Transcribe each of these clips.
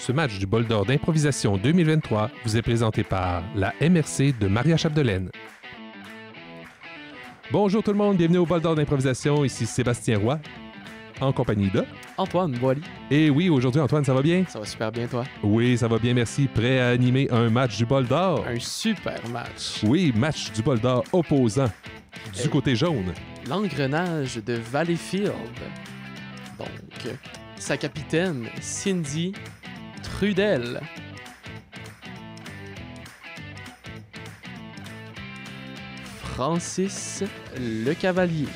Ce match du Bol d'Or d'improvisation 2023 vous est présenté par la MRC de Maria-Chapdelaine. Bonjour tout le monde, bienvenue au Bol d'Or d'improvisation. Ici Sébastien Roy, en compagnie de... Antoine Boily. Et oui, aujourd'hui, Antoine, ça va bien? Ça va super bien, toi? Oui, ça va bien, merci. Prêt à animer un match du Bol d'Or? Un super match. Oui, match du Bol d'Or opposant du côté jaune. L'engrenage de Valleyfield. Donc, sa capitaine, Cindy Trudel. Francis Le Cavalier.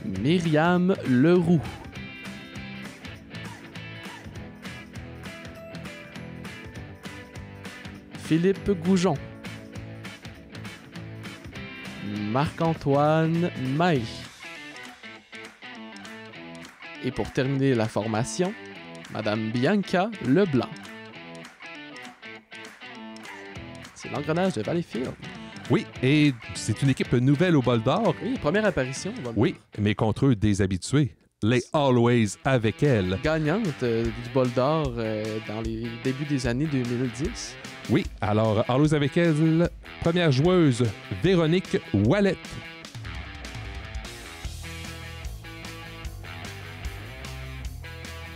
Myriam Leroux. Philippe Goujon. Marc-Antoine Maille. Et pour terminer la formation, Madame Bianca Leblanc. C'est l'engrenage de Valleyfield. Oui, et c'est une équipe nouvelle au Bol d'Or. Oui, première apparition au Bol d'Or. Oui, mais contre eux, des habitués. Les Always avec elle. Gagnante du Bol d'Or dans les débuts des années 2010. Oui, alors, Always avec elle, première joueuse, Véronique Wallet.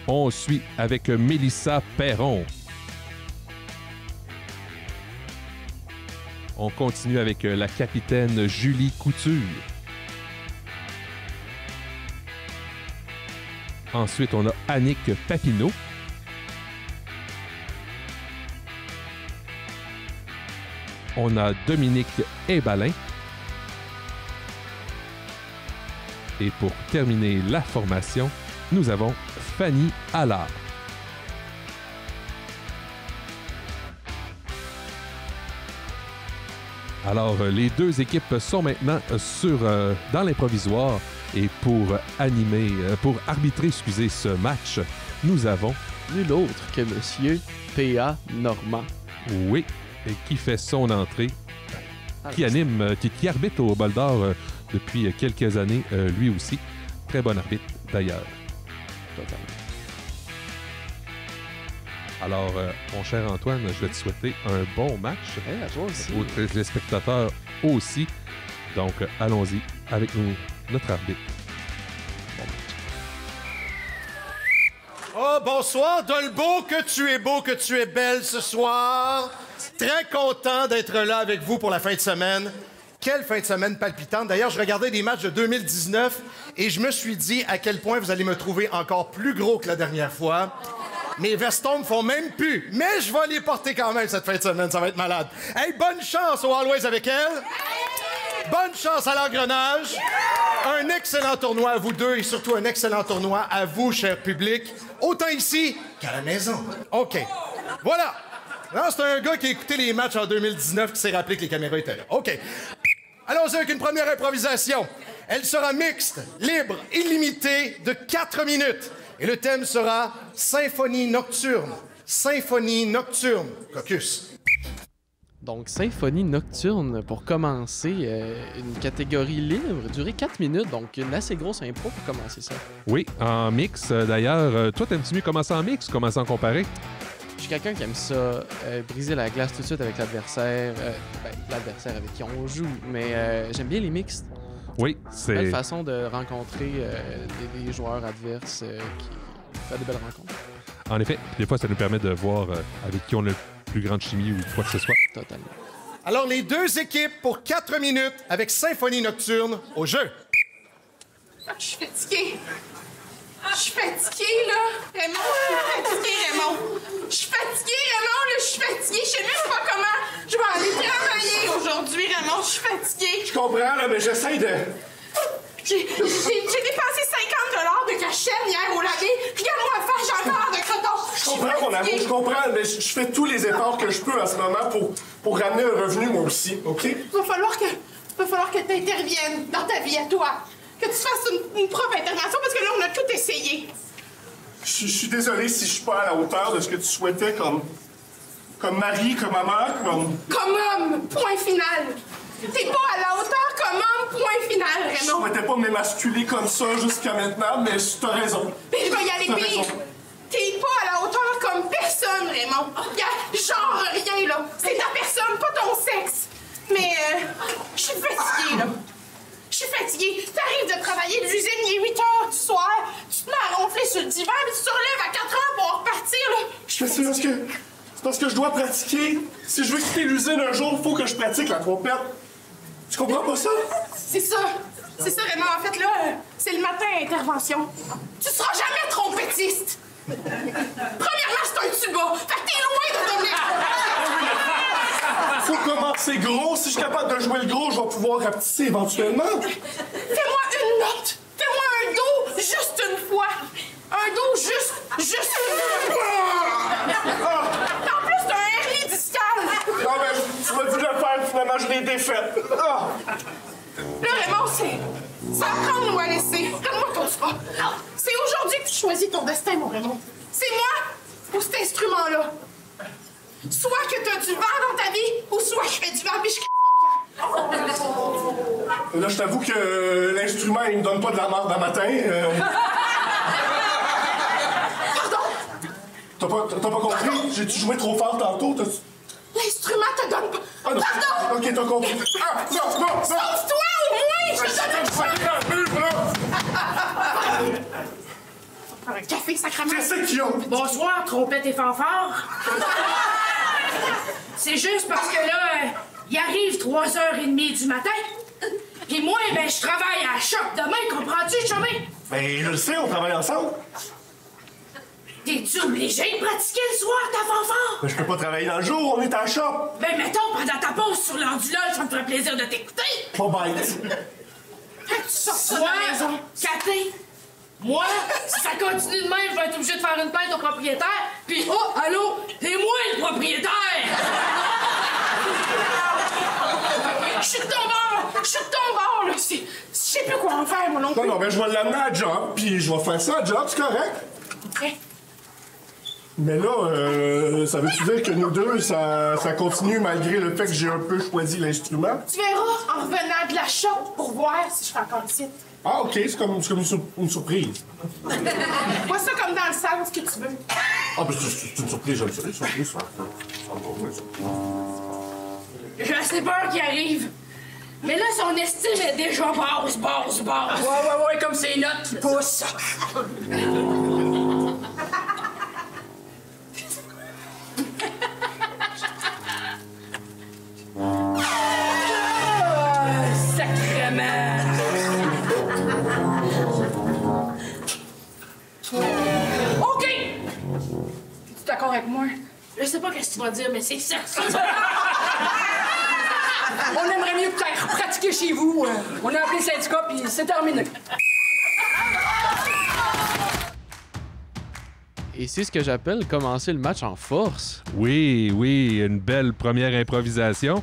On suit avec Mélissa Perron. On continue avec la capitaine Julie Couture. Ensuite, on a Annick Papineau. On a Dominique Ebalin. Et pour terminer la formation, nous avons Fanny Allard. Alors, les deux équipes sont maintenant dans l'improvisoire. Et pour arbitrer, ce match, nous avons... Nul autre que Monsieur P.A. Normand. Oui, et qui fait son entrée, qui arbitre au Bol d'Or depuis quelques années, lui aussi. Très bon arbitre, d'ailleurs. Totalement. Alors, mon cher Antoine, je vais te souhaiter un bon match. Hey, à toi aussi. Aux téléspectateurs aussi. Donc, allons-y avec notre arbitre. Bon match. Oh, bonsoir, Dolbeau, que tu es belle ce soir. Très content d'être là avec vous pour la fin de semaine. Quelle fin de semaine palpitante. D'ailleurs, je regardais des matchs de 2019 et je me suis dit à quel point vous allez me trouver encore plus gros que la dernière fois. Mes vestons me font même plus, mais je vais les porter quand même cette fin de semaine, ça va être malade. Hey, bonne chance aux Always avec elle. Bonne chance à l'engrenage. Un excellent tournoi à vous deux et surtout un excellent tournoi à vous, cher public, autant ici qu'à la maison. OK. Voilà. Non, c'est un gars qui a écouté les matchs en 2019 qui s'est rappelé que les caméras étaient là. OK. Allons-y avec une première improvisation. Elle sera mixte, libre, illimitée, de 4 minutes. Et le thème sera Symphonie nocturne. Symphonie nocturne. Caucus. Donc, Symphonie nocturne, pour commencer, une catégorie libre, durée 4 minutes, donc une assez grosse impro pour commencer ça. Oui, en mix, d'ailleurs. Toi, t'aimes-tu mieux commencer en mix ou commencer en comparé? Je suis quelqu'un qui aime ça, briser la glace tout de suite avec l'adversaire, l'adversaire avec qui on joue, mais j'aime bien les mixtes. Oui, C'est une belle façon de rencontrer des joueurs adverses qui font des belles rencontres. En effet, des fois, ça nous permet de voir avec qui on a le plus grande chimie ou quoi que ce soit. Totalement. Alors, les deux équipes pour 4 minutes avec Symphonie nocturne au jeu. Je suis fatiguée. Je suis fatiguée, là. Raymond, je suis fatiguée, Raymond. Je suis fatiguée, Raymond, là. Je suis fatiguée. Je sais même pas comment je vais aller travailler aujourd'hui, Raymond. Je suis fatiguée. Je comprends, là, mais j'essaie de... J'ai dépensé 50 de cachet hier au lavé. Regarde-moi faire, j'ai encore de coton. Je comprends, mon amour, je comprends, mais je fais tous les efforts que je peux en ce moment pour ramener un revenu, moi aussi, OK? Va falloir que tu interviennes dans ta vie à toi. Que tu fasses une propre intervention parce que là, on a tout essayé. Je suis désolé si je suis pas à la hauteur de ce que tu souhaitais comme mari, comme maman, comme... Comme homme, point final. T'es pas à la hauteur commande, point final, Je Raymond. souhaitais pas m'émasculer comme ça jusqu'à maintenant, mais t'as raison. Mais je vais y aller T'as pire. raison. T'es pas à la hauteur comme personne, Raymond. Y'a genre rien, là. C'est ta personne, pas ton sexe. Mais, je suis fatiguée, là. Je suis fatiguée. T'arrives de travailler de l'usine, il est 8 h du soir. Tu te mets à ronfler sur le divan, puis tu te relèves à 4 h pour repartir, là. Mais c'est parce que je dois pratiquer. Si je veux quitter l'usine un jour, il faut que je pratique la trompette. Tu comprends pas ça? C'est ça. C'est ça, Raymond. En fait, là, c'est le matin à intervention. Tu seras jamais trompettiste. Premièrement, c'est un tuba. Fait que t'es loin de devenir... Faut commencer gros. Si je suis capable de jouer le gros, je vais pouvoir rapetisser éventuellement. Fais-moi une note. Fais-moi un do juste une fois. Un do juste une fois. En plus, t'as un hernie discal. Non, mais tu m'as dit de le faire, finalement, je l'ai défaite. Ah! Là, Raymond, c'est à prendre ou à laisser. Donne-moi ton choix. C'est aujourd'hui que tu choisis ton destin, mon Raymond. C'est moi ou cet instrument-là. Soit que t'as du vent dans ta vie, ou soit je fais du vent puis je crée mon camp. Là, je t'avoue que l'instrument, il me donne pas de la marde à matin. Pardon? T'as pas compris? J'ai-tu joué trop fort tantôt? L'instrument te donne pas... Ah, non. Pardon! OK, t'as compris. Ah, non! Sauve-toi au moins! Je te donne un café, sacrément. Qu'est-ce qu'il y a? Bonsoir, trompette et fanfare. C'est juste parce que là, il arrive 3h30 du matin. Puis moi, ben, je travaille à la shop demain, comprends-tu, chumé? Ben, je le sais, on travaille ensemble. T'es-tu obligé de pratiquer le soir, ta fanfare? Mais je peux pas travailler dans le jour, on est à la shop. Ben, mettons, pendant ta pause sur l'ondulage, ça me ferait plaisir de t'écouter. Pas bête. Tu sors ça de Moi, la maison. Cathy, moi, si ça continue de même, je vais être obligé de faire une plainte au propriétaire. Puis, oh, allô, c'est moi le propriétaire! Je suis de ton bord! Je suis de ton bord, là! Je sais plus quoi en faire, moi non plus. Non, mais je vais l'amener à job, puis je vais faire ça à job, c'est correct. Ok. Mais là, ça veut-tu dire que nous deux, ça continue malgré le fait que j'ai un peu choisi l'instrument? Tu verras en revenant de la shop pour voir si je suis encore ici. Ah, OK, c'est comme une surprise. Vois ça comme dans le sens que tu veux. Ah, ben c'est une surprise, j'aime ça, les surprises. J'ai assez peur qu'il arrive. Mais là, son estime est déjà basse. Ouais, comme ces notes qui poussent. Sacrément! OK! Es-tu d'accord avec moi? Je sais pas qu'est-ce que tu vas dire, mais c'est ça. On aimerait mieux que tu ailles pratiquer chez vous. On a appelé le syndicat, puis c'est terminé. Et c'est ce que j'appelle commencer le match en force. Oui, une belle première improvisation.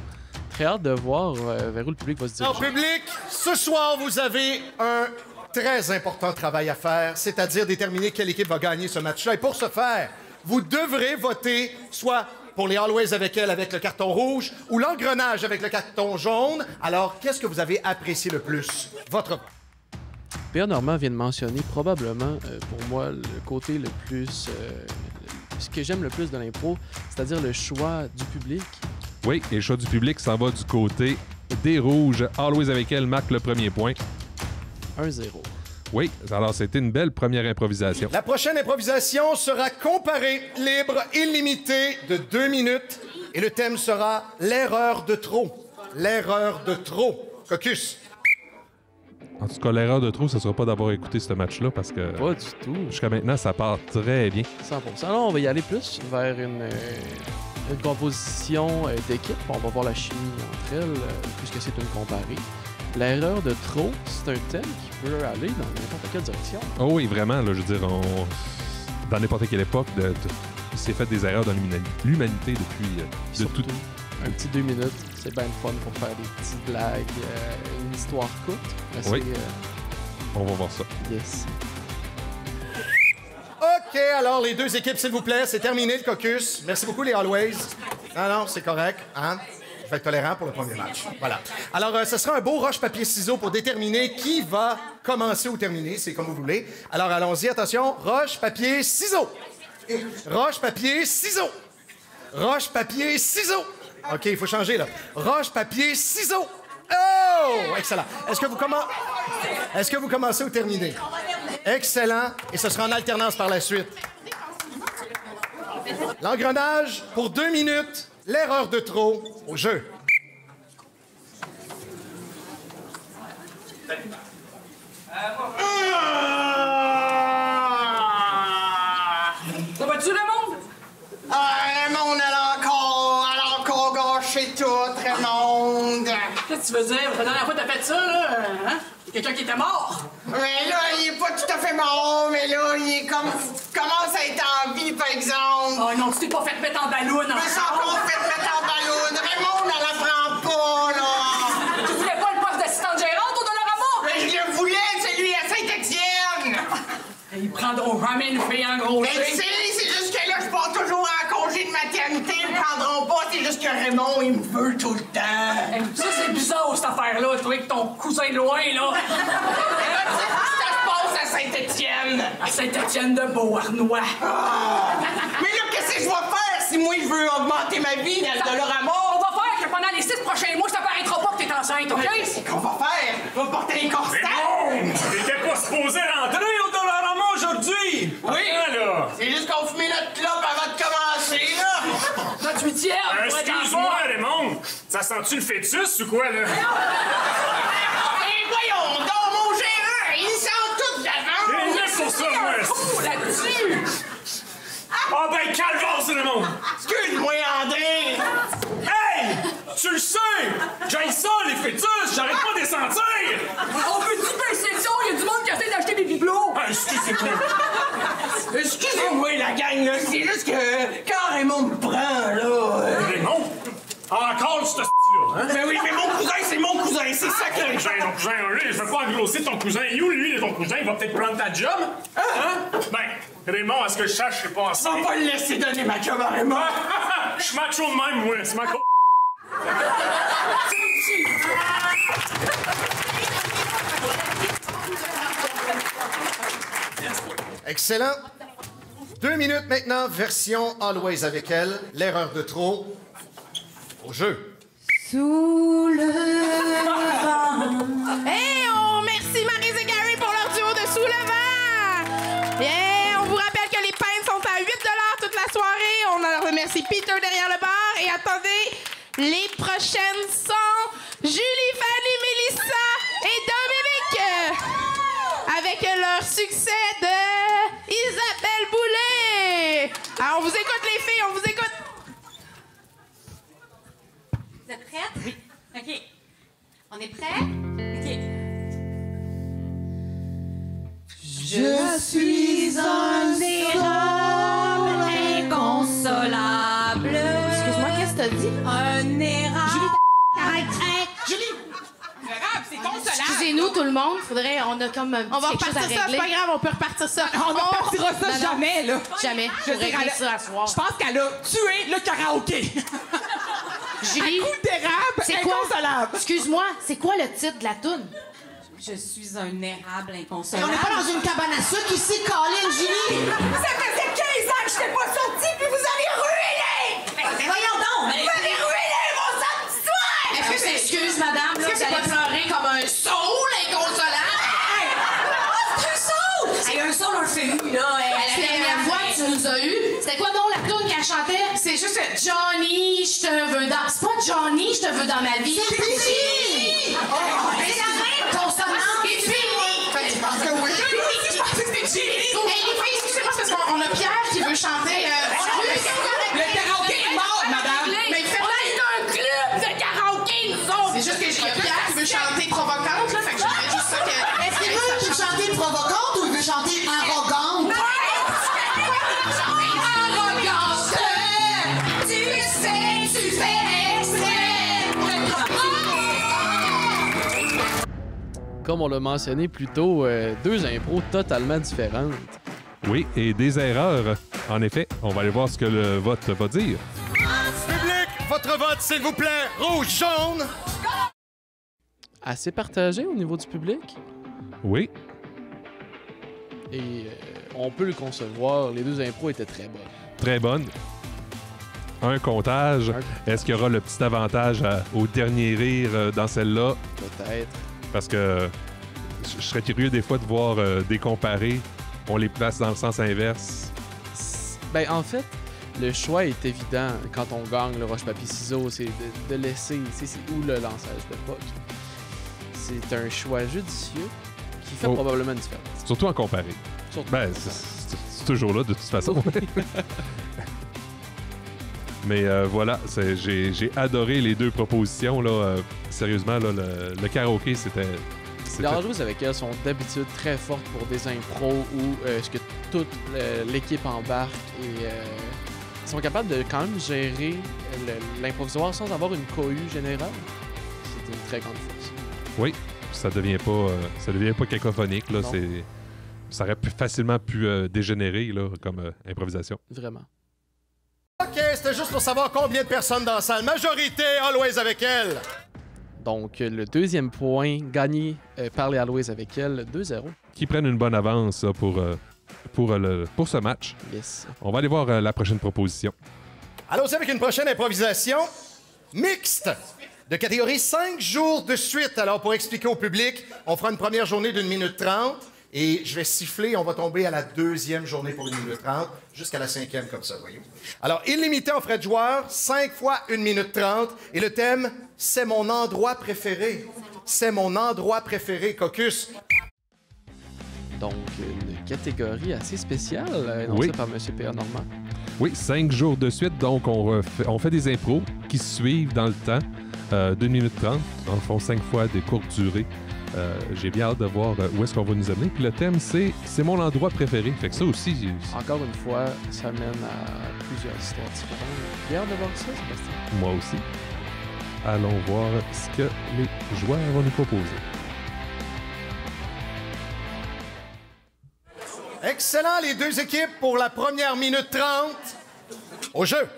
Très hâte de voir vers où le public va se En diriger. public, ce soir, vous avez un très important travail à faire, c'est-à-dire déterminer quelle équipe va gagner ce match-là. Et pour ce faire, vous devrez voter soit pour les Always avec elle avec le carton rouge ou l'engrenage avec le carton jaune. Alors, qu'est-ce que vous avez apprécié le plus? Votre vote. Pierre Normand vient de mentionner probablement, pour moi, le côté le plus... ce que j'aime le plus de l'impro, c'est-à-dire le choix du public. Oui, et le choix du public s'en va du côté des rouges. Always avec elle marque le premier point. 1-0. Oui, alors c'était une belle première improvisation. La prochaine improvisation sera comparée, libre, illimitée de 2 minutes. Et le thème sera l'erreur de trop. L'erreur de trop. Caucus. En tout cas, l'erreur de trop, ce sera pas d'avoir écouté ce match-là parce que Pas du tout. jusqu'à maintenant, ça part très bien. 100%. Là, on va y aller plus vers une composition d'équipe. On va voir la chimie entre elles, puisque c'est une comparée. L'erreur de trop, c'est un thème qui peut aller dans n'importe quelle direction. Oh oui, vraiment, là, je veux dire, dans n'importe quelle époque, il s'est fait des erreurs dans l'humanité depuis de tout. Un petit 2 minutes, c'est bien fun pour faire des petites blagues, une histoire courte. Mais Oui. c'est, On va voir ça. yes. OK, alors les deux équipes, s'il vous plaît, c'est terminé le caucus. Merci beaucoup, les Always. Non, c'est correct. Hein? Je faut être tolérant pour le premier match. Voilà. Alors, ce sera un beau roche-papier-ciseaux pour déterminer qui va commencer ou terminer. C'est comme vous voulez. Alors, allons-y. Attention. Roche-papier-ciseaux. Roche-papier-ciseaux. Roche-papier-ciseaux. OK, il faut changer, là. Roche-papier-ciseaux. Oh! Excellent. Est-ce que vous commencez ou terminez? Excellent. Et ce sera en alternance par la suite. L'engrenage pour 2 minutes. L'erreur de trop au jeu. Ça va-tu, Raymond? Raymond, elle a encore gâché tout, Raymond. Qu'est-ce que tu veux dire? La dernière fois que t'as fait ça, là, hein? Quelqu'un qui était mort? Mais là, il est pas tout à fait mort, mais là, il est comme... commence à être en vie, par exemple. Oh non, tu t'es pas fait mettre en ballon, non? Je me suis encore fait mettre en ballon. Raymond, elle la prend pas, là. Tu voulais pas le poste d'assistante gérante au Dollarama? Mais je le voulais, celui à Saint-Étienne. Ils prendront jamais une fille en gros. Mais tu sais, c'est juste que là, je pars toujours en congé de maternité. Ils me prendront pas, c'est juste que Raymond, il me veut tout le temps. Hey, ça, c'est bizarre, cette affaire-là, toi, avec ton cousin de loin, là. Ça se passe à Saint-Étienne. À Saint-Étienne de Beauharnois. Mais là, qu'est-ce que je vais faire si moi, je veux augmenter ma vie dans le Dollarama? On va faire que pendant les 6 prochains mois, ça paraîtra pas que t'es enceinte, OK? C'est qu'on va faire? On va porter les corsets? T'étais pas supposé rentrer au Dollarama aujourd'hui! Oui! Là. C'est juste qu'on fumait notre clope avant de commencer, là! Notre 8e! Excuse-moi, Raymond! Ça sent-tu le fœtus ou quoi, là? Et voyons donc, mon gérant! Ils sentent tout d'avant! Et laisse pour ça, moi! Oh, là-dessus! Ah ben, calvasse, Raymond! Excuse-moi, André! Hey! Tu le sais! J'ai ça, les fœtus! J'arrête pas de les sentir! On peut-tu baisser le son? Il y a du monde qui essaie d'acheter des bibelots! Ah, excusez-moi! Excusez-moi, la gang, là, c'est juste que quand Raymond me prend, là... Raymond? Encore ce style-là, hein? Mais oui, mais mon cousin, c'est mon cousin, c'est ça que... Ton cousin, lui, je veux pas engrosser ton cousin. You, lui, ton cousin, il va peut-être prendre ta job. Hein? Ben, Raymond, à ce que je sache, c'est pas On ça. va pas le laisser donner ma job à Raymond. Je suis macho de même, moi. C'est ma co... Excellent. 2 minutes maintenant, version Always avec elle. L'erreur de trop au jeu. Sous le vent. Hey, on merci Maryse et Gary pour leur duo de Sous le vent. Yeah, on vous rappelle que les peintes sont à 8 $ toute la soirée. On en remercie Peter derrière le bar. Et attendez, les prochaines sont Julie, Fanny, Mélissa et Dominique. Avec leur succès de Isabelle Boulay. Alors, on vous écoute les filles, on vous écoute. Vous êtes prêtes? Oui. OK. On est prêts? OK. Je suis un érable inconsolable. Excuse-moi, qu'est-ce que t'as dit? Un érable... Julie, arrête. Julie! L'érable, c'est consolable. Excusez-nous, tout le monde. On a comme un On va quelque chose à repartir ça, régler. c'est pas grave, on peut repartir ça. On ne repartira ça jamais, là. Jamais. Je Faut régler ça à soir. Je pense qu'elle a tué le karaoké. Julie, un coup d'érable c'est quoi? inconsolable. Excuse-moi, c'est quoi le titre de la toune? Je suis un érable On inconsolable. n'est pas dans une cabane à sucre ici, Colin, Julie! Ça faisait 15 ans que je n'étais pas sortie, puis vous avez ruiné! Mais voyons donc! Vous avez ruiné mon samedi soir! Est-ce que c'est excuse, madame? Est-ce que c'est pas pleurer comme un saoul inconsolable? C'est un saut! C'est un saut, on le fait eu, là. La dernière fois que tu nous as eu, c'était quoi donc la toune qu'elle chantait? C'est juste Johnny, je te veux dans... C'est pas Johnny, je te veux dans ma vie. C'est Julie! C'est la même consonante! Et puis... Je pense que oui. Je pensais que c'était Julie! Hey, les filles, excusez-moi, c'est parce qu'on a Pierre qui veut chanter... Le karaoké est mort, madame! Mais faites un club de karaoké, nous autres! C'est juste que j'ai Pierre qui veut chanter provocante, là, fait que je dirais juste ça que... Est-ce qu'il veut chanter provocante ou il veut chanter arrogante? Arrogante! Tu sais, tu fais exprès! Comme on l'a mentionné plus tôt, 2 impros totalement différentes. Oui, et des erreurs. En effet, on va aller voir ce que le vote va dire. Public, votre vote, s'il vous plaît. Rouge, jaune. Assez partagé au niveau du public. Oui. Et on peut le concevoir. Les deux impros étaient très bonnes. Très bonne. Un comptage. Est-ce qu'il y aura le petit avantage au dernier rire dans celle-là? Peut-être. Parce que je serais curieux des fois de voir des comparés. On les place dans le sens inverse. Ben, en fait, le choix est évident quand on gagne le roche-papier-ciseaux. C'est de laisser... ou le lançage de puck. C'est un choix judicieux qui fait probablement une différence. Surtout en comparé. Ben, c'est toujours là, de toute façon. Mais voilà, j'ai adoré les deux propositions. Là, sérieusement, là, le karaoké, c'était... Les Hard avec elles sont d'habitude très fortes pour des impros où ce que toute l'équipe embarque et sont capables de quand même gérer l'improvisoire sans avoir une cohue générale. C'est une très grande force. Oui, ça devient pas cacophonique. Là, ça aurait facilement pu dégénérer là, comme improvisation. Vraiment. OK, c'était juste pour savoir combien de personnes dans la salle. Majorité, Always avec elle. Donc, le deuxième point gagné par les Always avec elle, 2-0. Qui prennent une bonne avance là, pour ce match. Yes. On va aller voir la prochaine proposition. Allons-y avec une prochaine improvisation mixte de catégorie 5 jours de suite. Alors, pour expliquer au public, on fera une première journée d'1 minute 30 et je vais siffler. On va tomber à la deuxième journée pour 1 minute 30 jusqu'à la 5e comme ça, voyez. Alors, illimité en frais de joueur, 5 fois 1 minute 30 et le thème, c'est mon endroit préféré. C'est mon endroit préféré, Caucus. Donc, une catégorie assez spéciale énoncée par M. P.A. Normand. Oui, 5 jours de suite. Donc, on fait des impros qui se suivent dans le temps. d'1 minute 30. En font 5 fois des courtes durées. J'ai bien hâte de voir où est-ce qu'on va nous amener. Puis le thème, c'est mon endroit préféré. Fait que ça aussi... Encore une fois, ça mène à plusieurs histoires différentes. J'ai hâte de voir ça, Sébastien. Moi aussi. Allons voir ce que les joueurs vont nous proposer. Excellent, les deux équipes pour la première minute 30. Au jeu.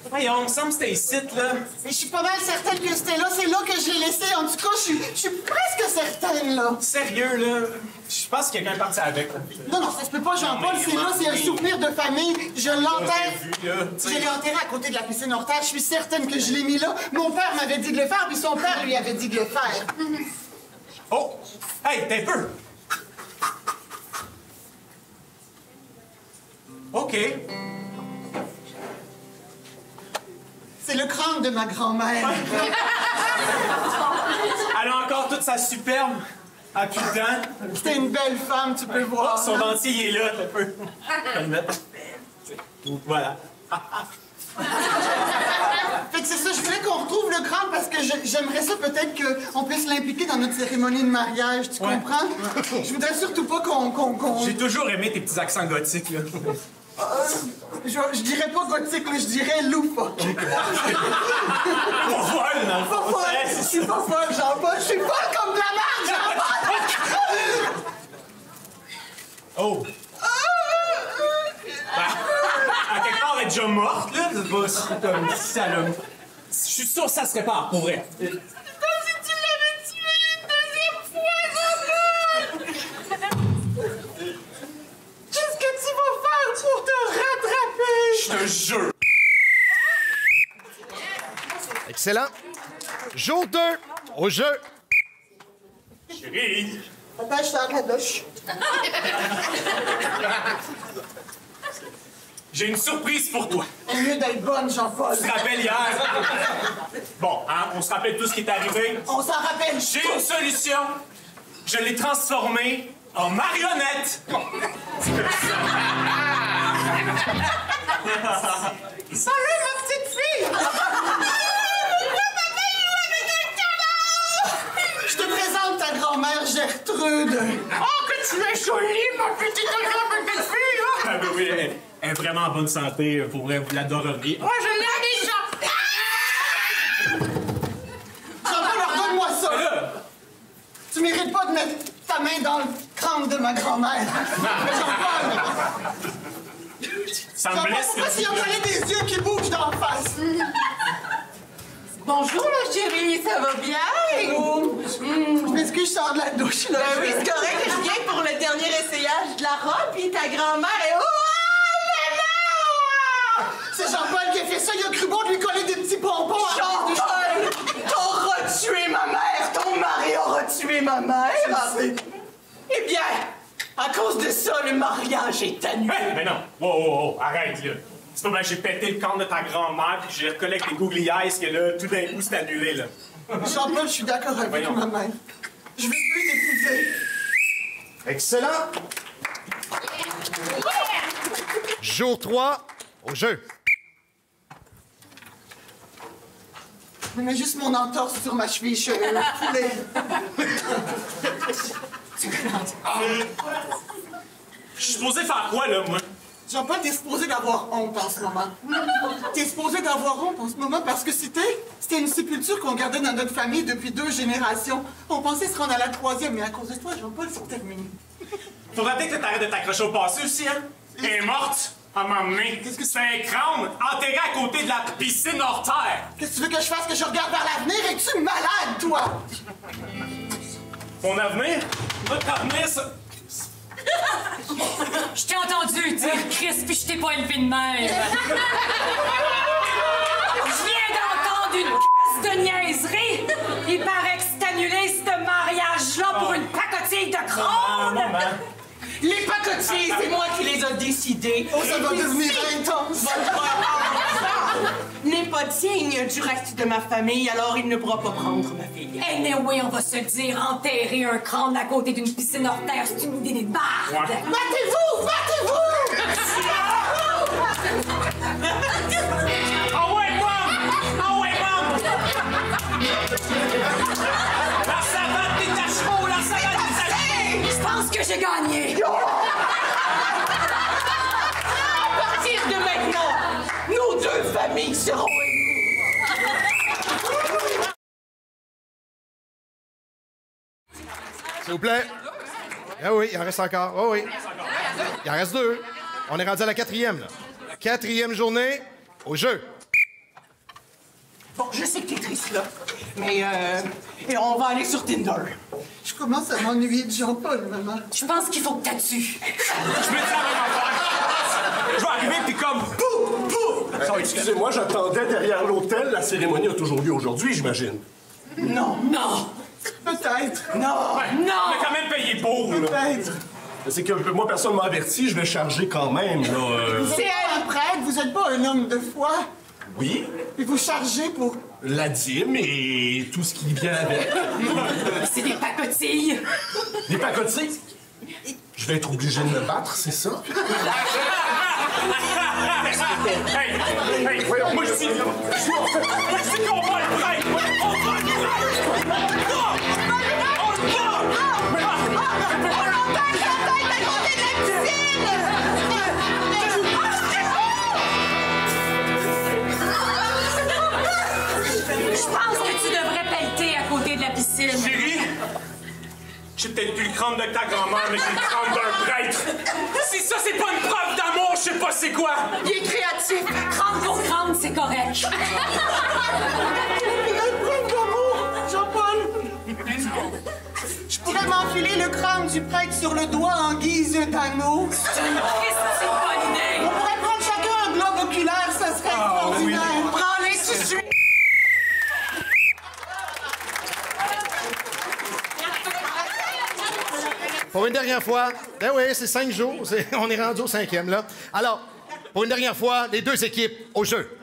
Voyons, il me semble que c'était ici, là. Mais je suis pas mal certaine que c'était là. C'est là que je l'ai laissé. En tout cas, je suis presque certaine, là. Sérieux, là? Je pense que quelqu'un est parti avec. Non, ça se peut pas, Jean-Paul. C'est là, c'est un souvenir de famille. Je l'enterre. Je l'ai enterré à côté de la piscine hors terre. Je suis certaine que je l'ai mis là. Mon père m'avait dit de le faire, puis son père lui avait dit de le faire. Oh! Hey, t'es peu! OK. C'est le crâne de ma grand-mère. Elle a encore toute sa superbe. Ah, putain. C'était une belle femme, tu peux voir. Oh, son dentier, il est là, t'as peu. Je vais le mettre. Voilà. Fait que c'est ça, je voulais qu'on retrouve le crâne parce que j'aimerais ça peut-être qu'on puisse l'impliquer dans notre cérémonie de mariage, tu comprends? Je voudrais surtout pas qu'on... J'ai toujours aimé tes petits accents gothiques, là. Je dirais pas gothique, mais je dirais loufoque. Pas folle, non? Pas folle! Je suis pas folle, Jean-Paul! Je suis folle comme de la merde, Jean-Paul! Oh! À quelque part, elle est déjà morte, là. C'est pas comme si ça l'a... Je suis sûr que ça se répare, pour vrai. Comme si tu l'avais tué une deuxième fois, Jean-Paul! Qu'est-ce que tu vas faire pour te rattraper? Je te jure! Excellent. Jour 2, au jeu. Chérie! Attends, je t'en radoche. J'ai une surprise pour toi. Au lieu d'être bonne, Jean-Paul. Tu te rappelles hier? Bon, hein, on se rappelle tout ce qui est arrivé. On s'en rappelle. J'ai une solution. Je l'ai transformée en marionnette. Salut, ma petite fille! Je te présente ta grand-mère Gertrude. Oh, que tu es jolie, ma petite fille! Ah, ben oui, elle est vraiment en bonne santé. Pour vrai, vous l'adoreriez. Moi, je l'ai déjà! Jean-Paul, redonne-moi ça. Tu mérites pas de mettre ta main dans le crâne de ma grand-mère. Jean-Paul! Ça me blesse. Pourquoi s'il y en a des yeux qui bougent d'en face? Bonjour, ma chérie, ça va bien? Est-ce que je sors de la douche, là? Oui, c'est correct, je viens pour le dernier essayage de la robe, puis ta grand-mère est... Oh, maman! C'est Jean-Paul qui a fait ça, il a cru bon de lui coller des petits pompons. Jean-Paul! T'auras tué ma mère! Ton mari aura tué ma mère! Eh bien, à cause de ça, le mariage est annulé. Hey, mais non! Wow, arrête, là! C'est pas bien que j'ai pété le camp de ta grand-mère puis j'ai recollecté les googly eyes que là, tout d'un coup, c'est annulé, là. Jean-Paul, je suis d'accord avec ma mère. Je veux plus t'épouser. Excellent! Jour 3, au jeu. Je mets juste mon entorse sur ma cheville, je poulet. Je suis supposé faire quoi, là, moi? Jean-Paul, t'es supposé d'avoir honte en ce moment. T'es supposé d'avoir honte en ce moment parce que c'était une sépulture qu'on gardait dans notre famille depuis 2 générations. On pensait se rendre à la 3e, mais à cause de toi, Jean-Paul, c'est terminé. Faudrait peut-être que t'arrêtes de t'accrocher au passé aussi, hein? Elle est morte à m'emmener. Qu'est-ce que c'est un crâne enterré à côté de la piscine hors terre? Qu'est-ce que tu veux que je fasse? Que je regarde vers l'avenir? Es-tu malade, toi? Mon avenir? Votre avenir, ça... Je t'ai entendu dire Chris, puis je t'ai pas élevé de même. Je viens d'entendre une caisse de niaiserie. Il paraît que c'est annulé, ce mariage-là, pour une pacotille de crâne. Les pacotilles, c'est moi qui les ai décidées. Oh, ça va devenir intense. N'est pas digne du reste de ma famille, alors il ne pourra pas prendre ma fille. Anyway, on va se dire, enterrer un crâne à côté d'une piscine hors terre, c'est une idée de barde. Ouais. Battez-vous! Battez-vous! Ah ouais, maman! Ah ouais, maman! La savate des tâcherons! La savate des tâcherons! Je pense que j'ai gagné. À partir de maintenant, nos 2 familles seront ennemies. S'il vous plaît. Ah oui, il en reste encore. Oh oui. Il en reste 2. On est rendu à la 4e, là. 4e journée, au jeu. Bon, je sais que t'es triste, là. Mais, on va aller sur Tinder. Je commence à m'ennuyer de Jean-Paul, maman. Je pense qu'il faut que t'as-tu. Je me dis la même affaire. Je vais arriver puis comme... Pouf! Pouf! Alors, excusez-moi, j'attendais derrière l'hôtel. La cérémonie a toujours lieu aujourd'hui, j'imagine. Non. Non. Peut-être. Non. Ouais, Non. on a quand même payé pour, là. Peut-être. C'est que moi, personne m'a averti, je vais charger quand même, là. Vous êtes pas un prêtre, vous êtes pas un homme de foi. Oui, Et vous chargez pour... la dîme et tout ce qui vient avec. C'est des pacotilles. Les pacotilles? Je vais être obligé de me battre, c'est ça? Hey, moi je dis qu'on va le prêtre! On va le prêtre! Je pense que tu devrais pelleter à côté de la piscine. Chérie, j'ai peut-être plus le crâne de ta grand-mère, mais j'ai le crâne d'un prêtre. Si ça, c'est pas une preuve d'amour, je sais pas c'est quoi. Il est créatif. Crâne pour crâne, c'est correct. Une preuve d'amour, Jean-Paul. Je pourrais m'enfiler le crâne du prêtre sur le doigt en guise d'anneau. C'est une bonne idée. On pourrait prendre chacun un globe oculaire, ça serait extraordinaire. Prends-les tout de suite. Pour une dernière fois, ben oui, c'est 5 jours. On est rendu au 5e, là. Alors, pour une dernière fois, les 2 équipes au jeu.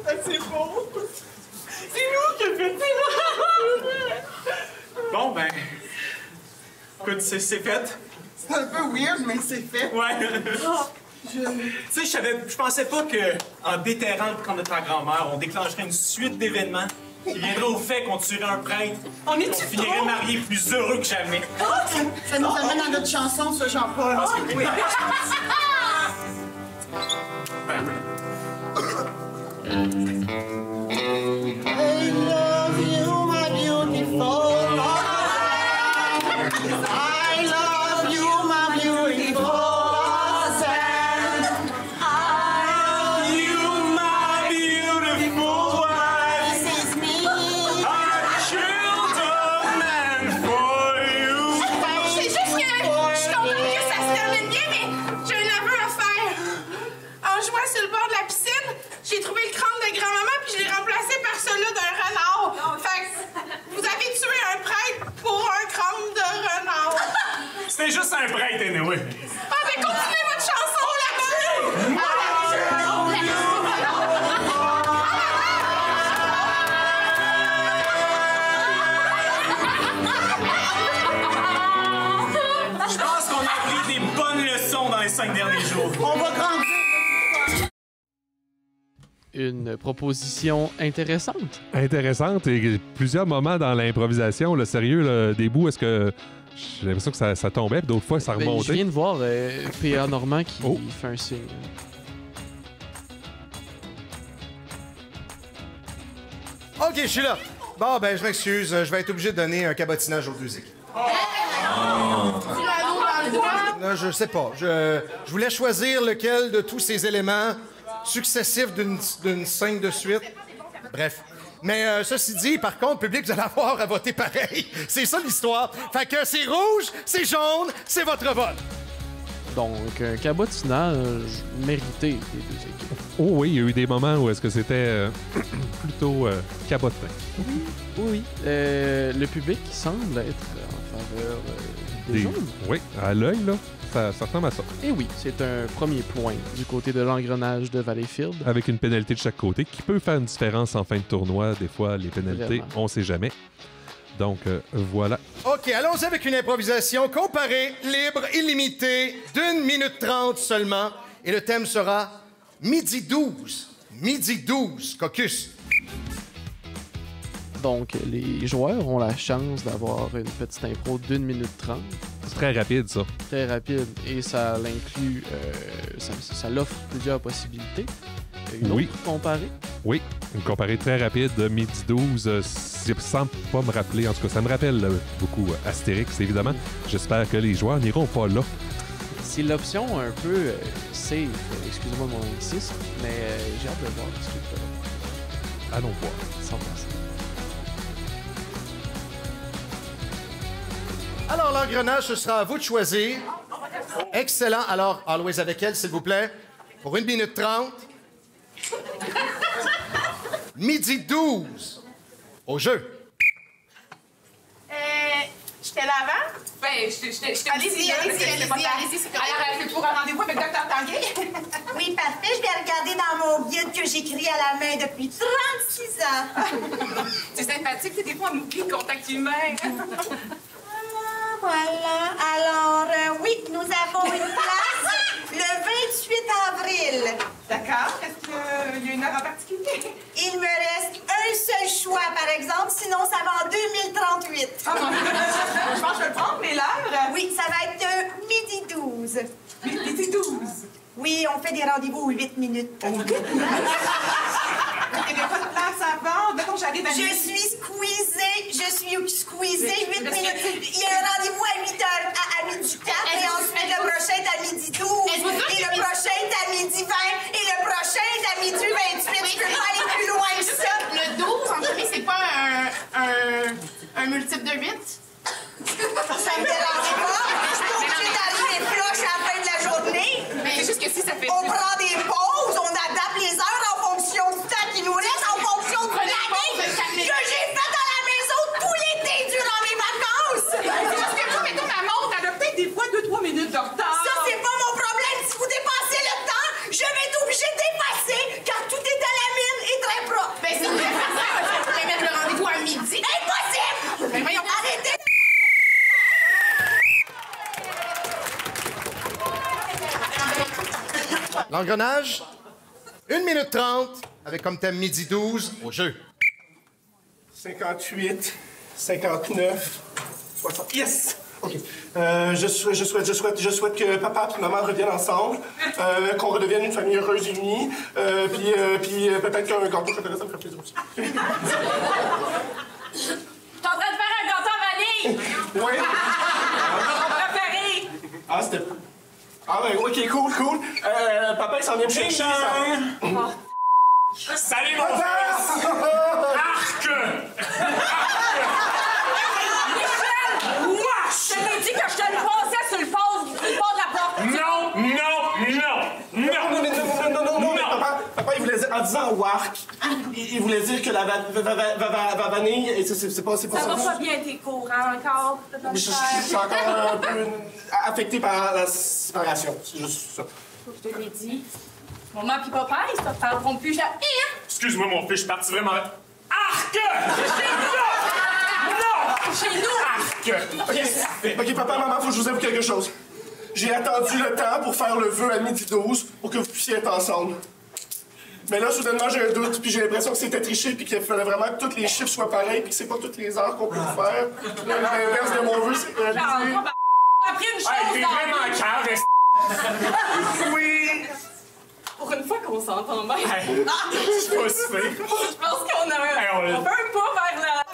C'est bon. C'est nous qui avons fait ça. Bon, ben... Écoute, c'est fait. C'est un peu weird, mais c'est fait. Ouais. Tu sais, je pensais pas que en déterrant le camp de ta grand-mère, on déclencherait une suite d'événements qui viendraient au fait qu'on tuerait un prêtre. On est finirait mariés plus heureux que jamais. Ça nous amène à notre chanson, ça, Jean-Paul. Oui. I love you, my beautiful. I love you, my C'était juste un prêtre, anyway. Ah, mais continuez votre chanson là-dessus! Je pense qu'on a appris des bonnes leçons dans les 5 derniers jours. On va grandir. Une proposition intéressante. Intéressante et plusieurs moments dans l'improvisation. Le sérieux, là, des bouts, est-ce que j'ai l'impression que ça tombait, puis d'autres fois ça Ben, je remontait. viens de voir P.A. Normand qui fait un signe. OK, je suis là. Bon, ben, je m'excuse. Je vais être obligé de donner un cabotinage aux deux équipes. Non, je sais pas. Je voulais choisir lequel de tous ces éléments successifs d'une scène de suite. Bref. Mais ceci dit, par contre, public, vous allez avoir à voter pareil. C'est ça l'histoire. Fait que c'est rouge, c'est jaune, c'est votre vote. Donc, un cabotinage mérité des deux équipes. Oh oui, il y a eu des moments où est-ce que c'était plutôt cabotin. Oui. Le public semble être en faveur des jaunes. Oui, à l'œil, là, ça ressemble à ça. Et oui, c'est un premier point du côté de l'engrenage de Valleyfield. Avec une pénalité de chaque côté qui peut faire une différence en fin de tournoi. Des fois, les pénalités, Vraiment. on sait jamais. Donc, voilà. OK, allons-y avec une improvisation comparée, libre, illimitée, d'1 minute 30 seulement. Et le thème sera Midi 12. Midi 12, Caucus. Donc, les joueurs ont la chance d'avoir une petite impro d'1 minute 30. C'est très rapide, ça. Très rapide. Et ça l'inclut... ça l'offre plusieurs possibilités. Une Oui. autre comparée. Oui, une comparée très rapide de midi 12, sans pas me rappeler, en tout cas, ça me rappelle beaucoup Astérix, évidemment. J'espère que les joueurs n'iront pas là. C'est l'option un peu safe, excusez-moi mon anglicisme, mais j'ai hâte de voir ce qu'ils feront. Allons voir. 100%. Alors, l'engrenage, ce sera à vous de choisir. Excellent. Alors, Always avec elle, s'il vous plaît. Pour 1 minute 30. Midi 12. Au jeu. J'étais là avant? Ben, je Allez-y, c'est correct. Alors, c'est pour un rendez-vous avec Dr. Tanguay? Oui, parfait. Je vais regarder dans mon guide que j'écris à la main depuis 36 ans. C'est sympathique, c'est des fois on oublie le contact humain. Voilà. Alors, oui, nous avons une place le 28 avril. D'accord. Est-ce qu'il y a une heure en particulier? Il me reste un seul choix, par exemple, sinon ça va en 2038. Je pense que je vais le prendre, mais l'heure? Oui, ça va être midi 12. Midi 12? Oui, on fait des rendez-vous aux 8 minutes. Il n'y avait pas de place avant. Mettons, j'arrive à Je suis squeezée. 8 minutes. Il y a un rendez-vous à 8 heures à midi 4 et ensuite le prochain est à midi 12 et le prochain est à midi 20 et le prochain est à midi 28. Je peux pas aller plus loin que ça. Le 12, en premier, c'est pas un multiple de 8? Ça me dérange pas. Je suis pas obligée d'arriver proche à la fin de la journée. Mais c'est juste que si ça fait... On prend des pauses, on adapte les heures en fonction du temps qui nous reste, en fonction de l'année que j'ai faite à la maison tout l'été durant mes vacances. Parce que moi, mettons, ma montre, elle a peut-être des fois 2-3 minutes de retard. Ça, c'est pas mon problème. Si vous dépassez le temps, je vais être obligée d'effacer car tout est à la mine et très propre. Ben, si vous faites ça, vous pourrez mettre le rendez-vous à midi. Impossible! Ben, voyons, Arrêtez! L'engrenage, 1 minute 30, avec comme thème midi 12, au jeu. 58, 59, 60. Yes! OK. Je souhaite que papa et maman reviennent ensemble, qu'on redevienne une famille heureuse et unie, puis peut-être qu'un gâteau chocolat, ça me ferait plaisir aussi. T'es en train de faire un gâteau à vanille! Oui. Mon préféré! Ah, c'était... Ah, ben, OK, cool. Papa, il s'en vient me chercher. Salut, mon fils! Arc! Je t'ai dit que je te le passais sur le bord de la porte! Non! Non, papa, il voulait dire en disant wark. il voulait dire que la vanille, et c'est pas ça. Ça va pas bien tes cours, hein, encore? Je suis encore un peu affecté par la séparation. C'est juste ça. Je te l'ai dit. Maman pis papa, ils se parleront plus jamais. Excuse-moi, mon fils, je suis parti vraiment... Arc! Chez nous! Arc! OK, papa, maman, faut que je vous avoue quelque chose. J'ai attendu le temps pour faire le vœu à 12h pour que vous puissiez être ensemble. Mais là, soudainement, j'ai un doute, puis j'ai l'impression que c'était triché, puis qu'il fallait vraiment que tous les chiffres soient pareils, puis que c'est pas toutes les heures qu'on peut le faire. L'inverse de mon vœu, c'est réalisé. Après une chose, t'es vraiment cave, oui! Pour une fois qu'on s'entend bien. C'est pas super. Je pense qu'on a on fait un pas vers la...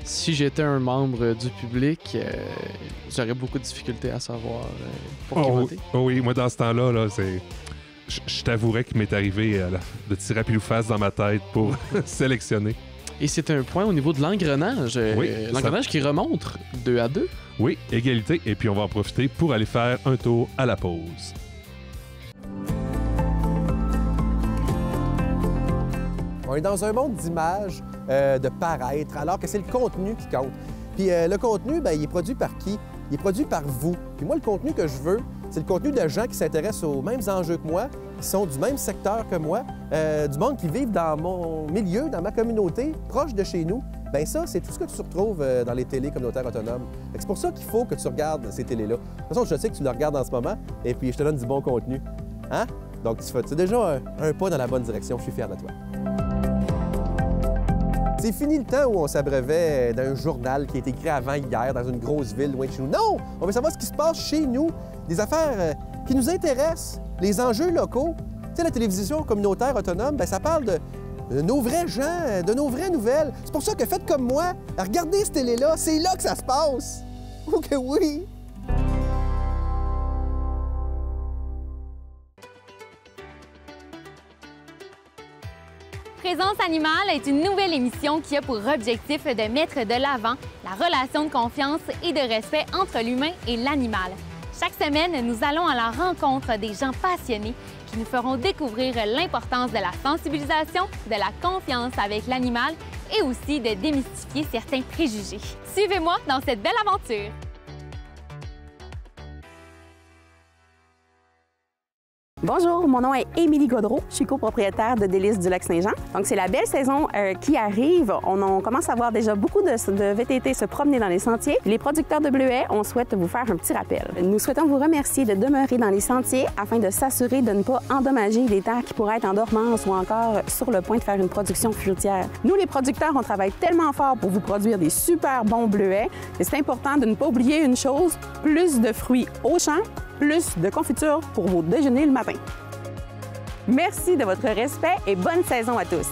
Si j'étais un membre du public, j'aurais beaucoup de difficultés à savoir pour qui voter. Oui, moi dans ce temps-là, là, c'est... Je t'avouerais qu'il m'est arrivé de tirer à pile ou face dans ma tête pour sélectionner. Et c'est un point au niveau de l'engrenage. Oui, l'engrenage qui remonte 2-2. Oui, égalité. Et puis on va en profiter pour aller faire un tour à la pause. On est dans un monde d'images, de paraître, alors que c'est le contenu qui compte. Puis le contenu, ben, il est produit par qui? Il est produit par vous. Puis moi, le contenu que je veux, c'est le contenu de gens qui s'intéressent aux mêmes enjeux que moi, qui sont du même secteur que moi, du monde qui vivent dans mon milieu, dans ma communauté, proche de chez nous. Bien ça, c'est tout ce que tu retrouves dans les télés communautaires autonomes. C'est pour ça qu'il faut que tu regardes ces télés-là. De toute façon, je sais que tu le regardes en ce moment, et puis je te donne du bon contenu. Hein? Donc, c'est déjà un pas dans la bonne direction. Je suis fier de toi. C'est fini le temps où on s'abreuvait d'un journal qui a été écrit avant hier dans une grosse ville loin de chez nous. Non! On veut savoir ce qui se passe chez nous, des affaires qui nous intéressent, les enjeux locaux. Tu sais, la télévision communautaire autonome, bien, ça parle de nos vrais gens, de nos vraies nouvelles. C'est pour ça que faites comme moi, regardez cette télé-là, c'est là que ça se passe. Oh que oui! Présence animale est une nouvelle émission qui a pour objectif de mettre de l'avant la relation de confiance et de respect entre l'humain et l'animal. Chaque semaine, nous allons à la rencontre des gens passionnés qui nous feront découvrir l'importance de la sensibilisation, de la confiance avec l'animal et aussi de démystifier certains préjugés. Suivez-moi dans cette belle aventure! Bonjour, mon nom est Émilie Gaudreau. Je suis copropriétaire de Délices du Lac-Saint-Jean. Donc, c'est la belle saison qui arrive. On commence à voir déjà beaucoup de VTT se promener dans les sentiers. Les producteurs de bleuets, on souhaite vous faire un petit rappel. Nous souhaitons vous remercier de demeurer dans les sentiers afin de s'assurer de ne pas endommager les terres qui pourraient être en dormance ou encore sur le point de faire une production fruitière. Nous, les producteurs, on travaille tellement fort pour vous produire des super bons bleuets. Et c'est important de ne pas oublier une chose, plus de fruits au champ, plus de confiture pour vos déjeuners le matin. Merci de votre respect et bonne saison à tous!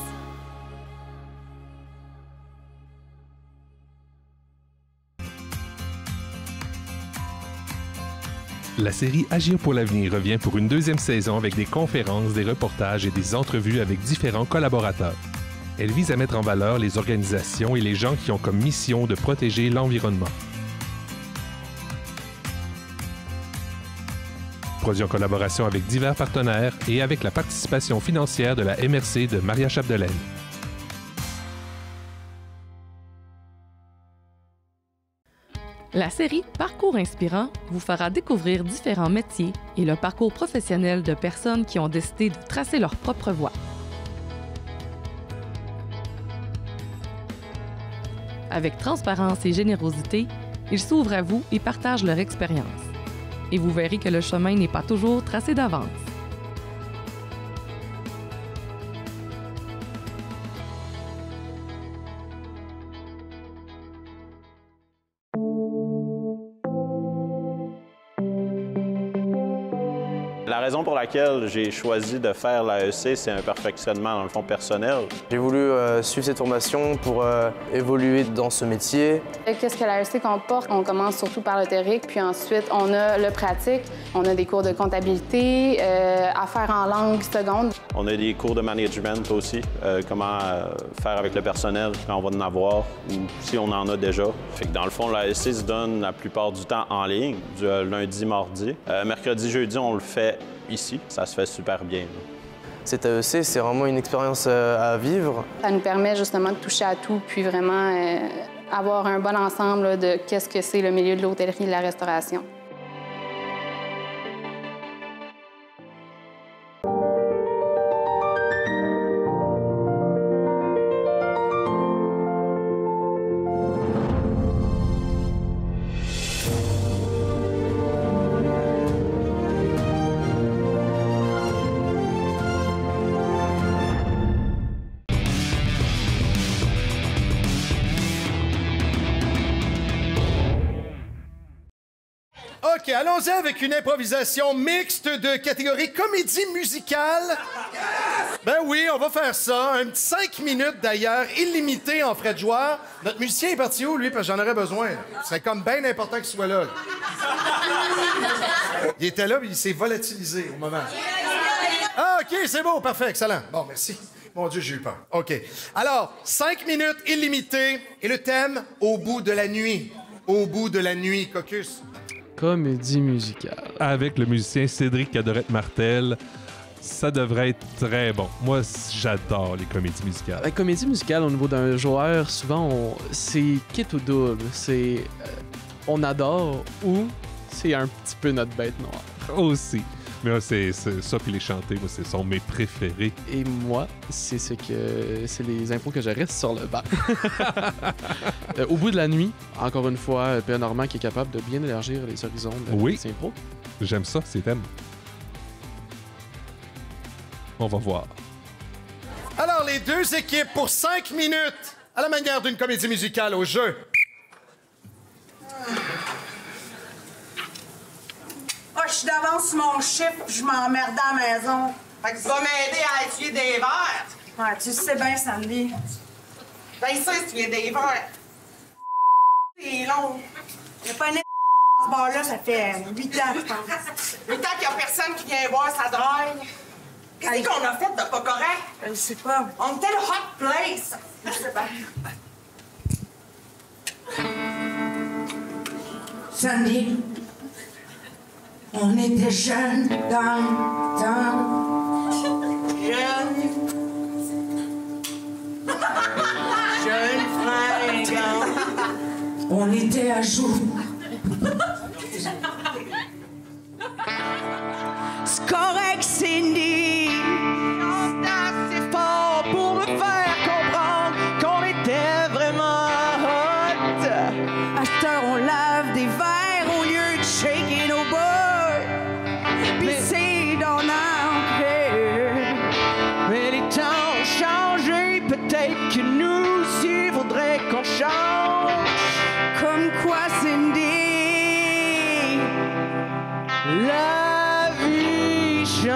La série Agir pour l'avenir revient pour une deuxième saison avec des conférences, des reportages et des entrevues avec différents collaborateurs. Elle vise à mettre en valeur les organisations et les gens qui ont comme mission de protéger l'environnement. Produit en collaboration avec divers partenaires et avec la participation financière de la MRC de Maria Chapdelaine. La série Parcours inspirant vous fera découvrir différents métiers et le parcours professionnel de personnes qui ont décidé de tracer leur propre voie. Avec transparence et générosité, ils s'ouvrent à vous et partagent leur expérience. Et vous verrez que le chemin n'est pas toujours tracé d'avance. La raison pour laquelle j'ai choisi de faire l'AEC, c'est un perfectionnement dans le fond personnel. J'ai voulu suivre cette formation pour évoluer dans ce métier. Qu'est-ce que l'AEC comporte? On commence surtout par le théorique, puis ensuite on a le pratique. On a des cours de comptabilité, affaires en langue seconde. On a des cours de management aussi, comment faire avec le personnel quand on va en avoir ou si on en a déjà. Fait que dans le fond, l'AEC se donne la plupart du temps en ligne, du lundi, mardi. Mercredi, jeudi, on le fait fait ici, ça se fait super bien. Cet AEC, c'est vraiment une expérience à vivre. Ça nous permet justement de toucher à tout, puis vraiment avoir un bon ensemble là, de qu'est-ce que c'est le milieu de l'hôtellerie et de la restauration. OK, allons-y avec une improvisation mixte de catégorie comédie musicale. Ben oui, on va faire ça. Un petit 5 minutes, d'ailleurs, illimité en frais de joueur. Notre musicien est parti où, lui? Parce que j'en aurais besoin. C'est comme bien important qu'il soit là. Il était là, puis il s'est volatilisé au moment. Ah, OK, c'est beau, parfait, excellent. Bon, merci. Mon Dieu, j'ai eu peur. OK. Alors, 5 minutes illimité. Et le thème, au bout de la nuit. Au bout de la nuit, Caucus. Comédie musicale. Avec le musicien Cédric Cadorette-Martel, ça devrait être très bon. Moi, j'adore les comédies musicales. La comédie musicale, au niveau d'un joueur, souvent, c'est kit ou double. C'est on adore ou c'est un petit peu notre bête noire. Aussi. Mais c'est ça, puis les chanter, moi, ce sont mes préférés. Et moi, c'est les impôts que je reste sur le banc. Au bout de la nuit, encore une fois, P.A. Normand qui est capable de bien élargir les horizons de ces impôts. J'aime ça, ces thèmes. On va voir. Alors, les deux équipes pour 5 minutes, à la manière d'une comédie musicale au jeu. Oh, je suis d'avance sur mon chiffre, je m'emmerde à la maison. Fait que tu vas m'aider à essuyer des verres. Ouais, tu sais bien, Sandy. Ben, ça, essuyer des verres. C'est long. Il n'y a pas une ce bar-là, ça fait 8 ans, je pense. 8 ans qu'il n'y a personne qui vient voir sa drague. Qu'est-ce qu'on a fait de pas correct? Je sais pas. On était le hot place. Je sais pas. Sandy, on était jeunes dans le temps. Jeunes. Jeunes fringants. On était à jour. C'est correct, Cindy. On est assez fort pour me faire comprendre qu'on était vraiment hot. À cette heure, on lave des verres au lieu de shaker nos boys. Pis c'est dans l'entrée. Mais les temps ont changé, peut-être que nous aussi, faudrait qu'on change. Comme quoi, Cindy? La vie change.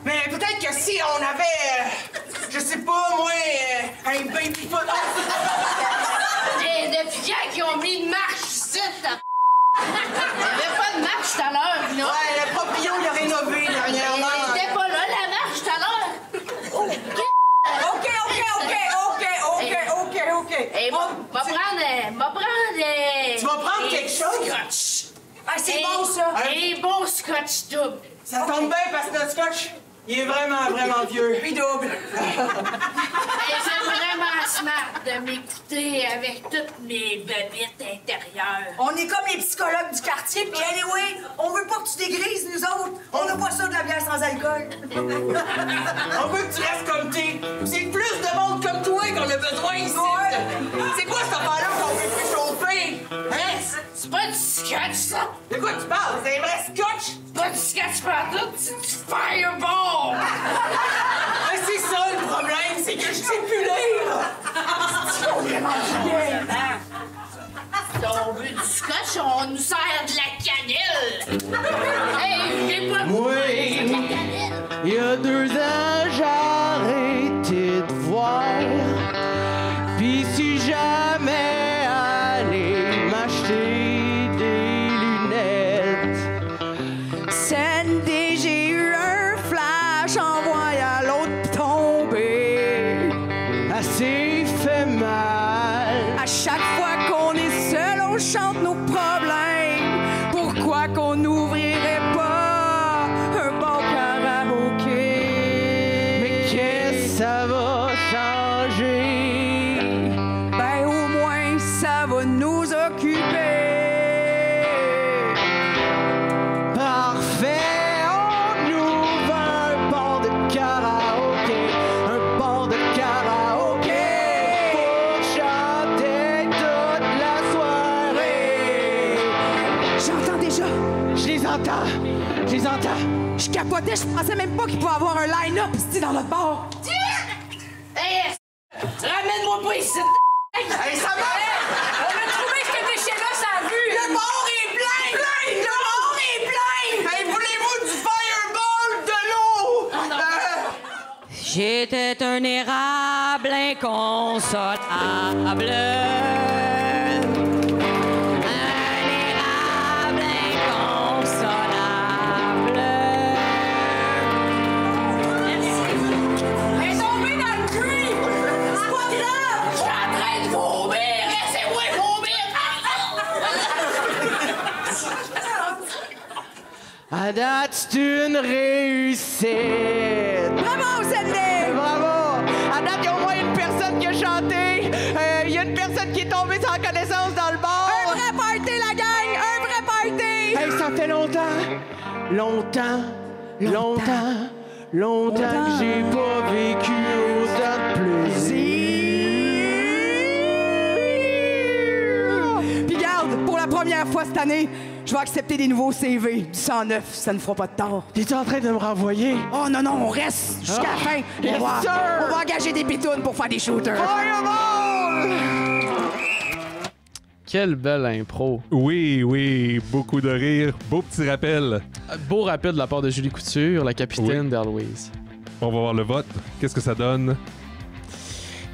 Mais peut-être que si on avait, je sais pas, moi, un baby foot. Et depuis quand qu'ils ont mis une marche ici, il n'y avait pas de marche tout à l'heure, là. Ouais, le proprio, il a rénové dernièrement. Il était pas là, la marche tout à l'heure. OK. Et va prendre... Tu vas prendre quelque chose? Scotch. Ah, c'est bon, ça. Un bon scotch double. Ça tombe bien parce que notre scotch, il est vraiment, vraiment vieux. Puis double. Et c'est vraiment smart de m'écouter avec toutes mes bebites intérieures. On est comme les psychologues du quartier, puis anyway, on veut pas que tu dégrises, nous autres. On n'a pas ça de la bière sans alcool. On veut que tu restes comme t'es. C'est plus de monde comme toi qu'on a besoin ici. C'est quoi cette affaire-là qu'on veut plus chauffer? Hein? C'est pas du scotch, ça? De quoi tu parles? C'est un vrai scotch? C'est pas du scotch partout, c'est du fireball! Mais c'est ça le problème, c'est que je sais plus lire! On veut du scotch, on nous sert de la cannelle! Hey, j'ai pas Oui, de la cannelle! il y a 2 ans, j'ai arrêté de voir. Pis si jamais aller m'acheter des lunettes. Sandy, j'ai eu un flash en voyant l'autre tomber. Assez fait mal. À chaque fois qu'on est seul, on chante nos problèmes. entends. Je les entends. Je capotais, je pensais même pas qu'il pouvait avoir un line-up ici dans notre bar. Hey, ramène-moi pas ici. Hey, ça va? On a trouvé ce déchet-là, ça a vu. Le bar est plein! Le bar est plein! Hey, voulez-vous du fireball, de l'eau? J'étais un érable inconsolable. À date, c'est une réussite! Bravo, Sydney! Bravo! À date, il y a au moins une personne qui a chanté. Il y a une personne qui est tombée sans connaissance dans le bar. Un vrai party, la gang! Un vrai party! Hey, ça fait longtemps que j'ai pas vécu autant de plaisir! Puis garde, pour la première fois cette année, je vais accepter des nouveaux CV. Du 109, ça ne fera pas de tort. T'es-tu en train de me renvoyer? Oh non, on reste jusqu'à la fin. On va engager des pitounes pour faire des shooters. Fireball! Quelle belle impro. Oui, beaucoup de rire. Beau petit rappel. Beau rappel de la part de Julie Couture, la capitaine d'Airways. On va voir le vote. Qu'est-ce que ça donne?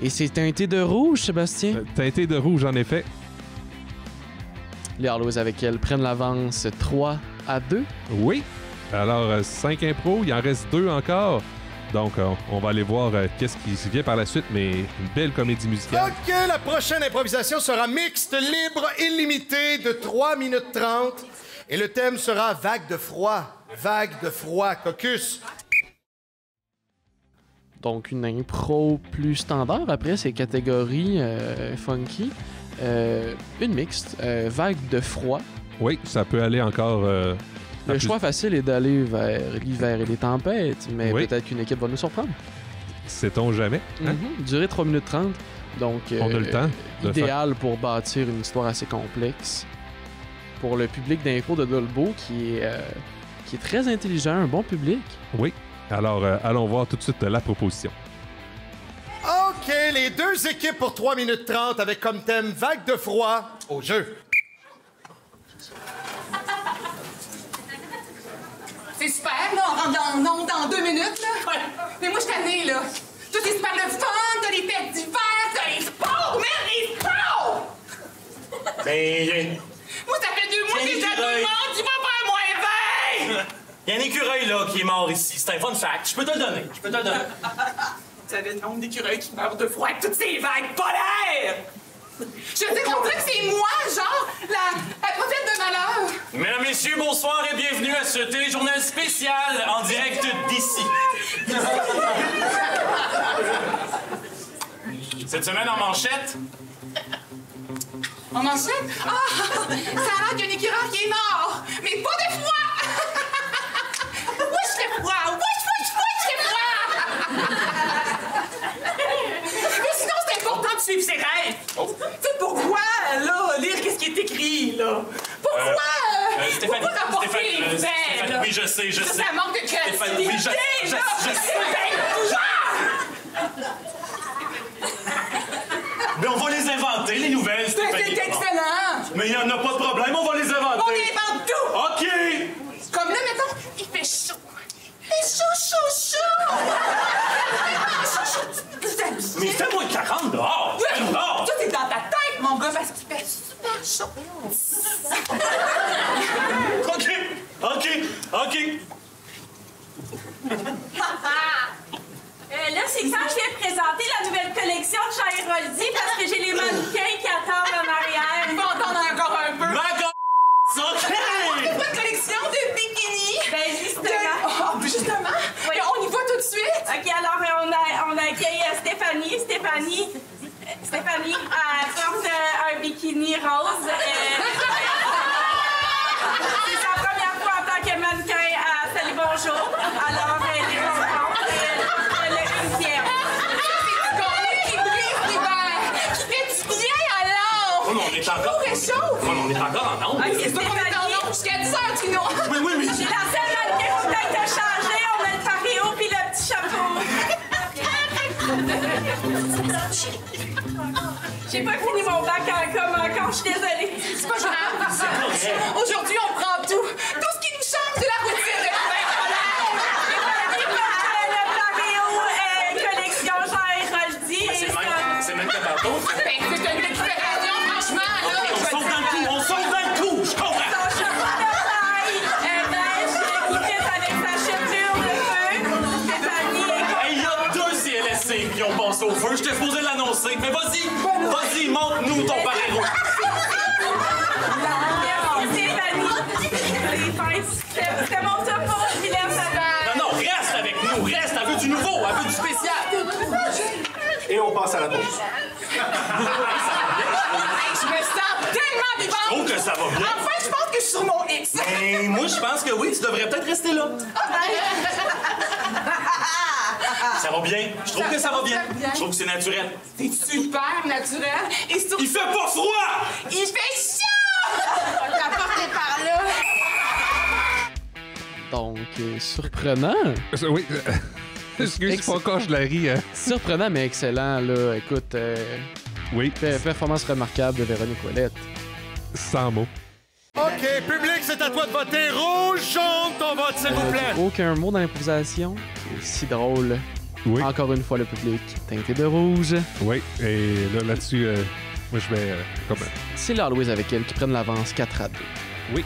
Et c'est teinté de rouge, Sébastien. Teinté de rouge, en effet. Les Airways avec elle prennent l'avance 3-2. Oui. Alors, 5 impros, il en reste 2 encore. Donc, on va aller voir qu'est-ce qui vient par la suite, mais une belle comédie musicale. OK, la prochaine improvisation sera mixte, libre, illimitée, de 3 minutes 30. Et le thème sera vague de froid. Vague de froid, caucus. Donc, une impro plus standard après ces catégories funky. Une mixte, vague de froid. Oui, ça peut aller encore... le choix facile est d'aller vers l'hiver et les tempêtes, mais peut-être qu'une équipe va nous surprendre. Sait-on jamais? Hein? Durée 3 minutes 30. Donc, on a le temps. Idéal pour bâtir une histoire assez complexe. Pour le public d'impro de Dolbeau qui est très intelligent, un bon public. Oui. Alors, allons voir tout de suite la proposition. OK, les 2 équipes pour 3 minutes 30 avec comme thème vague de froid au jeu. C'est super, là, on rentre dans 2 minutes, là. Mais moi, je suis tannée, là. Tout est super le fun, t'as les fêtes d'hiver, t'as les sports, man, les sports! Ben, moi, ça fait 2 mois que je te demande, tu vas faire moins 20! il y a un écureuil, là, qui est mort ici. C'est un fun fact. Je peux te le donner. Vous savez le nombre d'écureuils qui meurent de froid avec toutes ces vagues polaires! Je veux dire, on dirait que c'est moi, genre, la prophète de malheur. Mesdames, messieurs, bonsoir et bienvenue à ce téléjournal spécial en direct d'ici. Cette semaine en manchette. En manchette? Ah! Ça a l'air qu'il y a un écureuil qui est mort! Mais pas de froid! Moi, je fais froid! Je fais froid! Mais sinon, c'est important de suivre ses rêves! Tu sais pourquoi, là, lire qu'est-ce qui est écrit, là? Pourquoi? Stéphanie, Pourquoi rapporter les Stéphanie, nouvelles? oui, je sais. Ça manque de créativité, oui, je là! sais. Mais on va les inventer, les nouvelles, Stéphanie. C'est excellent! Mais il n'y en a pas de problème, on va les inventer. On invente tout! OK! Comme là, mettons, il fait chaud. Il fait chaud! Mais il fait moins de 40 dehors! Dehors! Tout est dans ta tête, mon gars, parce qu'il fait super chaud. OK. Là, c'est quand je viens de présenter la nouvelle collection de Jean Héroldi parce que j'ai les mannequins qui attendent en arrière. Ils vont attendre encore un peu. OK! C'est pas une collection de bikinis. Ben, justement. Justement? Oui. On y va tout de suite. OK, alors on accueille Stéphanie. Stéphanie, elle porte un bikini rose. C'est sa première fois en tant que mannequin à Salut Bonjour. Alors, elle est contente. Elle a une fière. Qui brise l'hiver, qui fait du bien à l'âme. Oh, mais on est encore... réchauffe. On est encore en onde. OK, Stéphanie, Jusqu'à 10 heures, Trino. Oui. J'ai lancé le mannequin, faut peut-être te changer. On a le paréo puis le petit chapeau. J'ai pas fini mon bac en com encore, je suis désolée. C'est pas grave. Aujourd'hui, on prend tout. Tout ce qui nous change de la routine. Le collection Jean Roldi. C'est même pas bateau. C'est une récupération, franchement. Là. On sauve dans le coup, je comprends. Son cheval de taille, neige, qui fit avec sa chevelure de feu. Stéphanie et Il y a 2 CLSC qui ont passé au feu. Je t'ai supposé l'annoncer. Mais vas-y, montre-nous ton paréro. Merci, Stéphanie. C'était mon top pour je lui laisse Non, reste avec nous, reste. Elle veut du nouveau, elle veut du spécial. Et on passe à la pause. Je me sens tellement vivante. Je trouve que ça va bien. Enfin, je pense que je suis sur mon X. Ben, moi, je pense que oui, tu devrais peut-être rester là. Ça va bien. Je trouve que ça va bien. Je trouve que c'est naturel. C'est super naturel. Et surtout... Il fait pas froid! Il fait chaud! La porte est par là. Donc, surprenant. Oui. Excuse, pas encore, je la ris. Surprenant, mais excellent, là. Écoute, oui. Performance remarquable de Véronique Ouellette. Sans mots. OK, public, c'est à toi de voter. Rouge, jaune, ton vote, s'il vous plaît. Aucun mot dans l'improvisation. C'est si drôle. Oui. Encore une fois, le public teinté de rouge. Oui, et là-dessus, moi, je vais comme... C'est là, Louise, avec elle, qui prennent l'avance 4-2. Oui.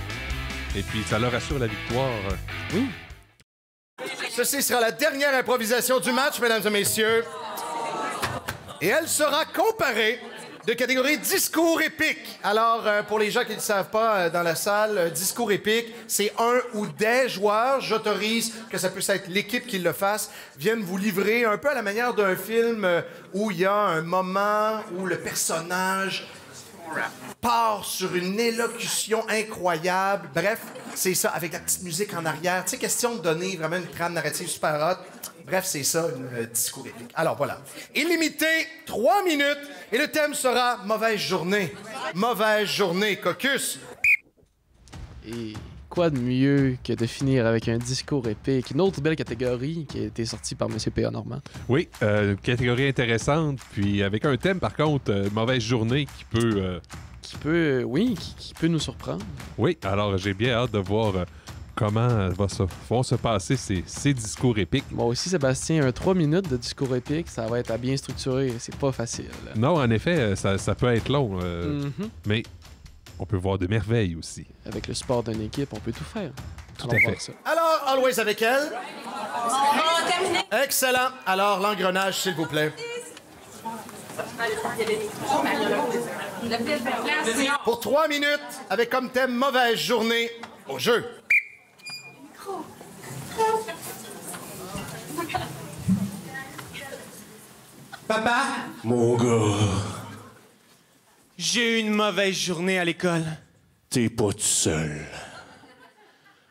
Et puis, ça leur assure la victoire. Oui. Ceci sera la dernière improvisation du match, mesdames et messieurs. Et elle sera comparée de catégorie discours épique. Alors, pour les gens qui ne le savent pas dans la salle, discours épique, c'est un ou des joueurs, j'autorise que ça puisse être l'équipe qui le fasse, viennent vous livrer un peu à la manière d'un film où il y a un moment où le personnage part sur une élocution incroyable. Bref, c'est ça, avec la petite musique en arrière. Tu sais, question de donner vraiment une trame narrative super hot. Bref, c'est ça, un discours épique. Alors, voilà. Illimité, 3 minutes, et le thème sera « Mauvaise journée ». Mauvaise journée, Caucus. Et quoi de mieux que de finir avec un discours épique? Une autre belle catégorie qui a été sortie par M. P.A. Normand. Oui, une catégorie intéressante, puis avec un thème, par contre, mauvaise journée qui peut... Qui peut nous surprendre. Oui, alors j'ai bien hâte de voir comment vont se passer ces discours épiques. Moi aussi, Sébastien, 3 minutes de discours épique, ça va être à bien structurer. C'est pas facile. Non, en effet, ça peut être long, mais on peut voir de merveilles aussi. Avec le support d'une équipe, on peut tout faire. Tout à fait. Ça. Alors, Always avec elle. Excellent. Alors, l'engrenage, s'il vous plaît. Pour 3 minutes, avec comme thème « Mauvaise journée » au jeu. Papa? Mon gars, J'ai eu une mauvaise journée à l'école. t'es pas tout seul.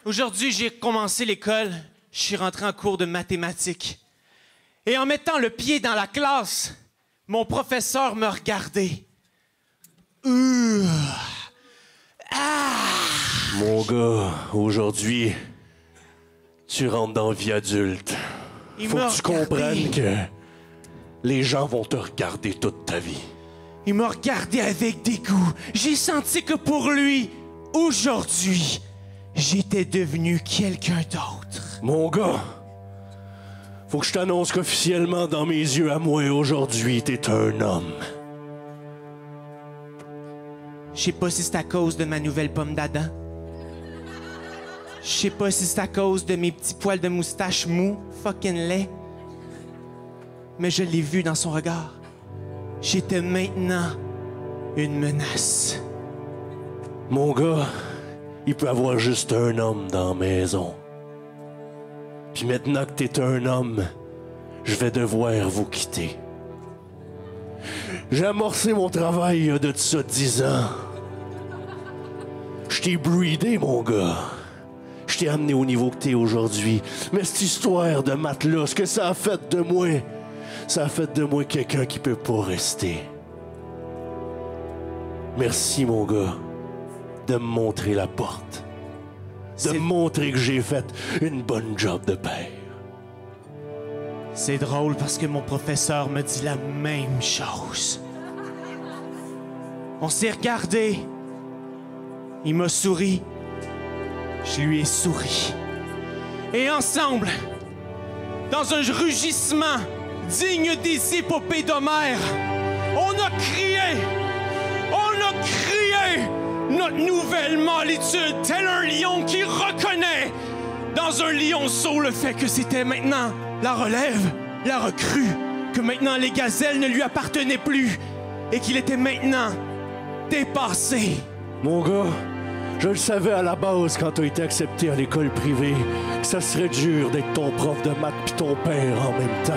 Aujourd'hui, j'ai commencé l'école. Je suis rentré en cours de mathématiques. Et en mettant le pied dans la classe, mon professeur me regardait. Mon gars, aujourd'hui, tu rentres dans la vie adulte. Faut que tu comprennes que les gens vont te regarder toute ta vie. Il m'a regardé avec dégoût. J'ai senti que pour lui, aujourd'hui, j'étais devenu quelqu'un d'autre. Mon gars, faut que je t'annonce qu'officiellement, dans mes yeux à moi, aujourd'hui, t'es un homme. Je sais pas si c'est à cause de ma nouvelle pomme d'Adam. Je sais pas si c'est à cause de mes petits poils de moustache mou, fucking laid. Mais je l'ai vu dans son regard. J'étais maintenant une menace. Mon gars, il peut avoir juste un homme dans la maison. Puis maintenant que t'es un homme, je vais devoir vous quitter. J'ai amorcé mon travail il y a de ça 10 ans. Je t'ai breedé, mon gars. Je t'ai amené au niveau que t'es aujourd'hui. Mais cette histoire de matelas, ce que ça a fait de moi, ça a fait de moi quelqu'un qui peut pas rester. Merci, mon gars, de me montrer la porte. de me montrer que j'ai fait une bonne job de père. C'est drôle parce que mon professeur me dit la même chose. On s'est regardé. Il m'a souri. Je lui ai souri. Et ensemble, dans un rugissement digne des épopées d'Homère, on a crié notre nouvelle mâlitude, tel un lion qui reconnaît dans un lionceau le fait que c'était maintenant la relève, la recrue, que maintenant les gazelles ne lui appartenaient plus et qu'il était maintenant dépassé. Mon gars, je le savais à la base quand t'as été accepté à l'école privée que ça serait dur d'être ton prof de maths pis ton père en même temps.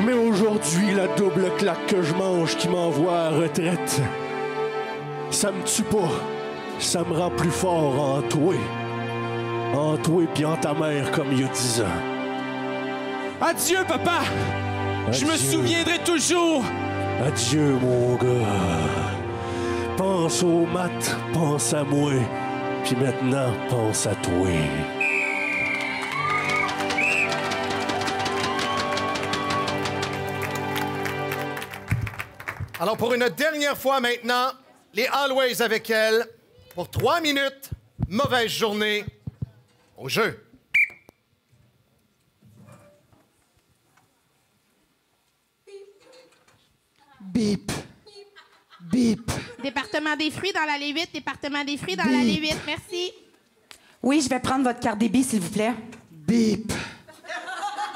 Mais aujourd'hui, la double claque que je mange qui m'envoie à la retraite, ça me tue pas. Ça me rend plus fort en toi. En toi pis en ta mère comme il y a 10 ans. Adieu, papa! Adieu. Je me souviendrai toujours! Adieu, mon gars. Pense aux maths, pense à moi. Puis maintenant, pense à toi. Alors, pour une dernière fois maintenant, les Always avec elle. Pour 3 minutes, mauvaise journée au jeu. Bip. Bip. Département des fruits dans l'allée 8. Département des fruits dans l'allée 8. Merci. Oui, je vais prendre votre carte débit, s'il vous plaît. Bip.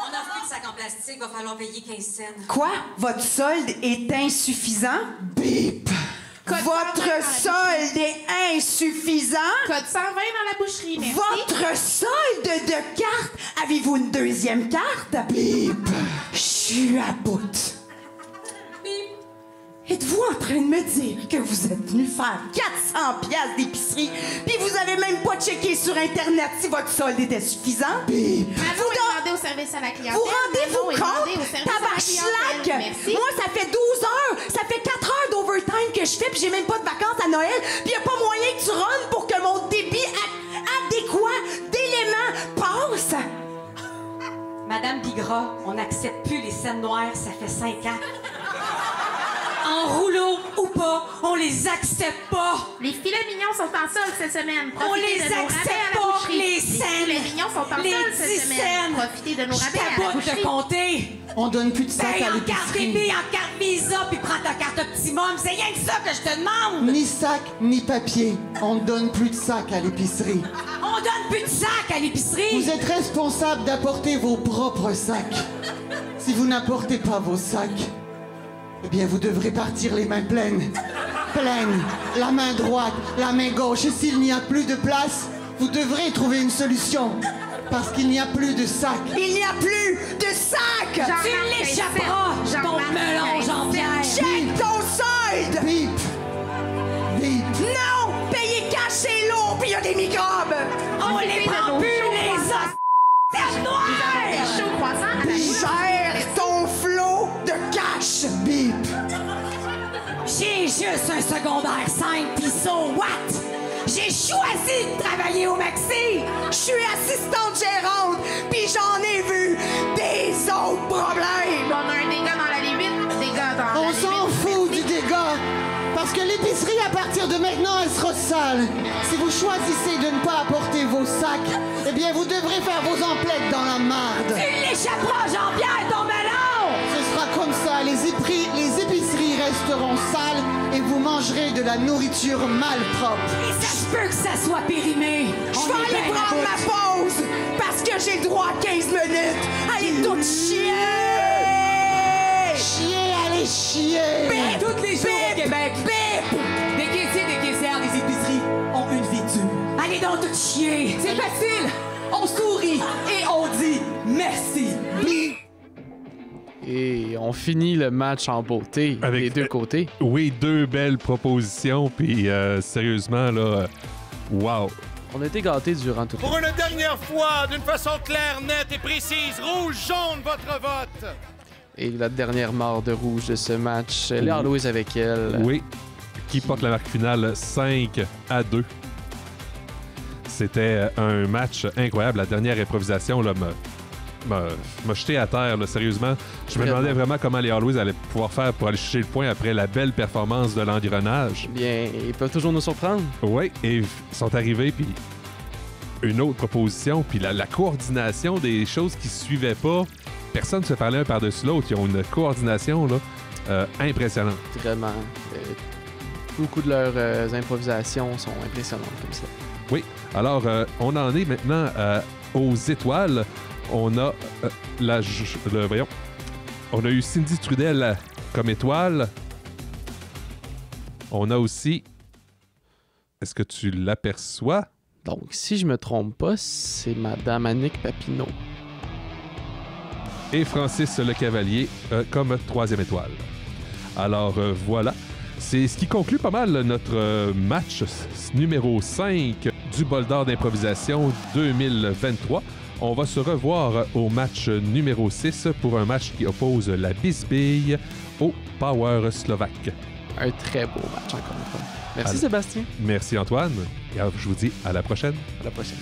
On n'a plus de sac en plastique, va falloir payer 15 cents. Quoi? Votre solde est insuffisant? Bip. Votre solde est insuffisant? Code 120 dans la boucherie, merci. Votre solde de carte? Avez-vous une deuxième carte? Bip. Je suis à bout. Êtes-vous en train de me dire que vous êtes venu faire 400 piastres d'épicerie puis vous avez même pas checké sur Internet si votre solde était suffisant? Bip. Vous demandez au service à la clientèle. Vous rendez-vous compte? Tabarchlac! Merci. Moi, ça fait 12 heures, ça fait 4 heures d'overtime que je fais puis j'ai même pas de vacances à Noël puis y a pas moyen que tu rentres pour que mon débit adéquat d'éléments passe. Madame Bigra, on n'accepte plus les scènes noires, ça fait 5 ans. En rouleau ou pas, on les accepte pas. Les filets mignons sont en solde cette semaine. On Profitez les de nos rabais accepte à la pas, boucherie. les scènes. Les filets mignons sont en Les solde cette 10 semaine. scènes. Profitez de nos rabais à la J'taboute boucherie. de compter. On donne plus de sac Paye à en carte l'épicerie. débit, en carte Visa, puis prends ta carte Optimum. C'est rien que ça que je te demande. Ni sac, ni papier. On donne plus de sac à l'épicerie. On donne plus de sac à l'épicerie. Vous êtes responsable d'apporter vos propres sacs. Si vous n'apportez pas vos sacs, eh bien, vous devrez partir les mains pleines. Pleines. La main droite, la main gauche. Et s'il n'y a plus de place, vous devrez trouver une solution. Parce qu'il n'y a plus de sacs. Il n'y a plus de sac! Tu l'échapperas, ton melon Jean-Pierre. Check ton solde! Bip! Bip! Non! Payer cash, c'est lourd, puis il y a des microbes! On les prend plus, les os. Terre noire! Chaud croissant à la Gère ton flot de cash! Bip! J'ai juste un secondaire 5, pis so what? J'ai choisi de travailler au Maxi! Je suis assistante gérante, puis j'en ai vu des autres problèmes! On a un dégât dans l'allée 8, dégât dans On l'allée 8. s'en fout du dégât! Parce que l'épicerie, à partir de maintenant, elle sera sale. Si vous choisissez de ne pas apporter vos sacs, eh bien, vous devrez faire vos emplettes dans la marde. Tu l'échapperas, Jean-Pierre, ton melon! Ce sera comme ça. Les épiceries resteront sales et vous mangerez de la nourriture malpropre. Et ça se peut que ça soit périmé. Je vais aller prendre ma pause parce que j'ai le droit à 15 minutes. Allez tout chier! Chier, allez chier! Bip! Toutes les jours au Québec, Bip! des caissiers et des caissières des épiceries ont une vie dure. Allez donc tout chier! C'est facile. On sourit et on dit merci. Et on finit le match en beauté des deux côtés. Oui, 2 belles propositions, puis sérieusement, là, wow! On a été gâtés durant toute Pour une dernière fois, d'une façon claire, nette et précise, rouge, jaune, votre vote! Et la dernière mort de rouge de ce match, les Always avec elle. Oui, qui porte la marque finale 5-2. C'était un match incroyable. La dernière improvisation là, m'a jeté à terre, là, sérieusement. Je me demandais vraiment comment les Always allaient pouvoir faire pour aller chercher le point après la belle performance de l'engrenage. Bien, ils peuvent toujours nous surprendre. Oui, et ils sont arrivés, puis une autre proposition, puis la coordination des choses qui se suivaient pas. Personne ne se parlait un par-dessus l'autre. Ils ont une coordination là, impressionnante. Vraiment. Beaucoup de leurs improvisations sont impressionnantes comme ça. Oui. Alors, on en est maintenant aux étoiles. On a voyons. On a eu Cindy Trudel comme étoile. On a aussi... Est-ce que tu l'aperçois? Donc, si je me trompe pas, c'est Madame Annick Papineau. Et Francis Le Cavalier comme 3e étoile. Alors, voilà. C'est ce qui conclut pas mal notre match numéro 5 du Bol d'Or d'improvisation 2023. On va se revoir au match numéro 6 pour un match qui oppose la Bisbille au Power slovaque. Un très beau match encore une fois. Merci Sébastien. Merci Antoine. Et alors, je vous dis à la prochaine. À la prochaine.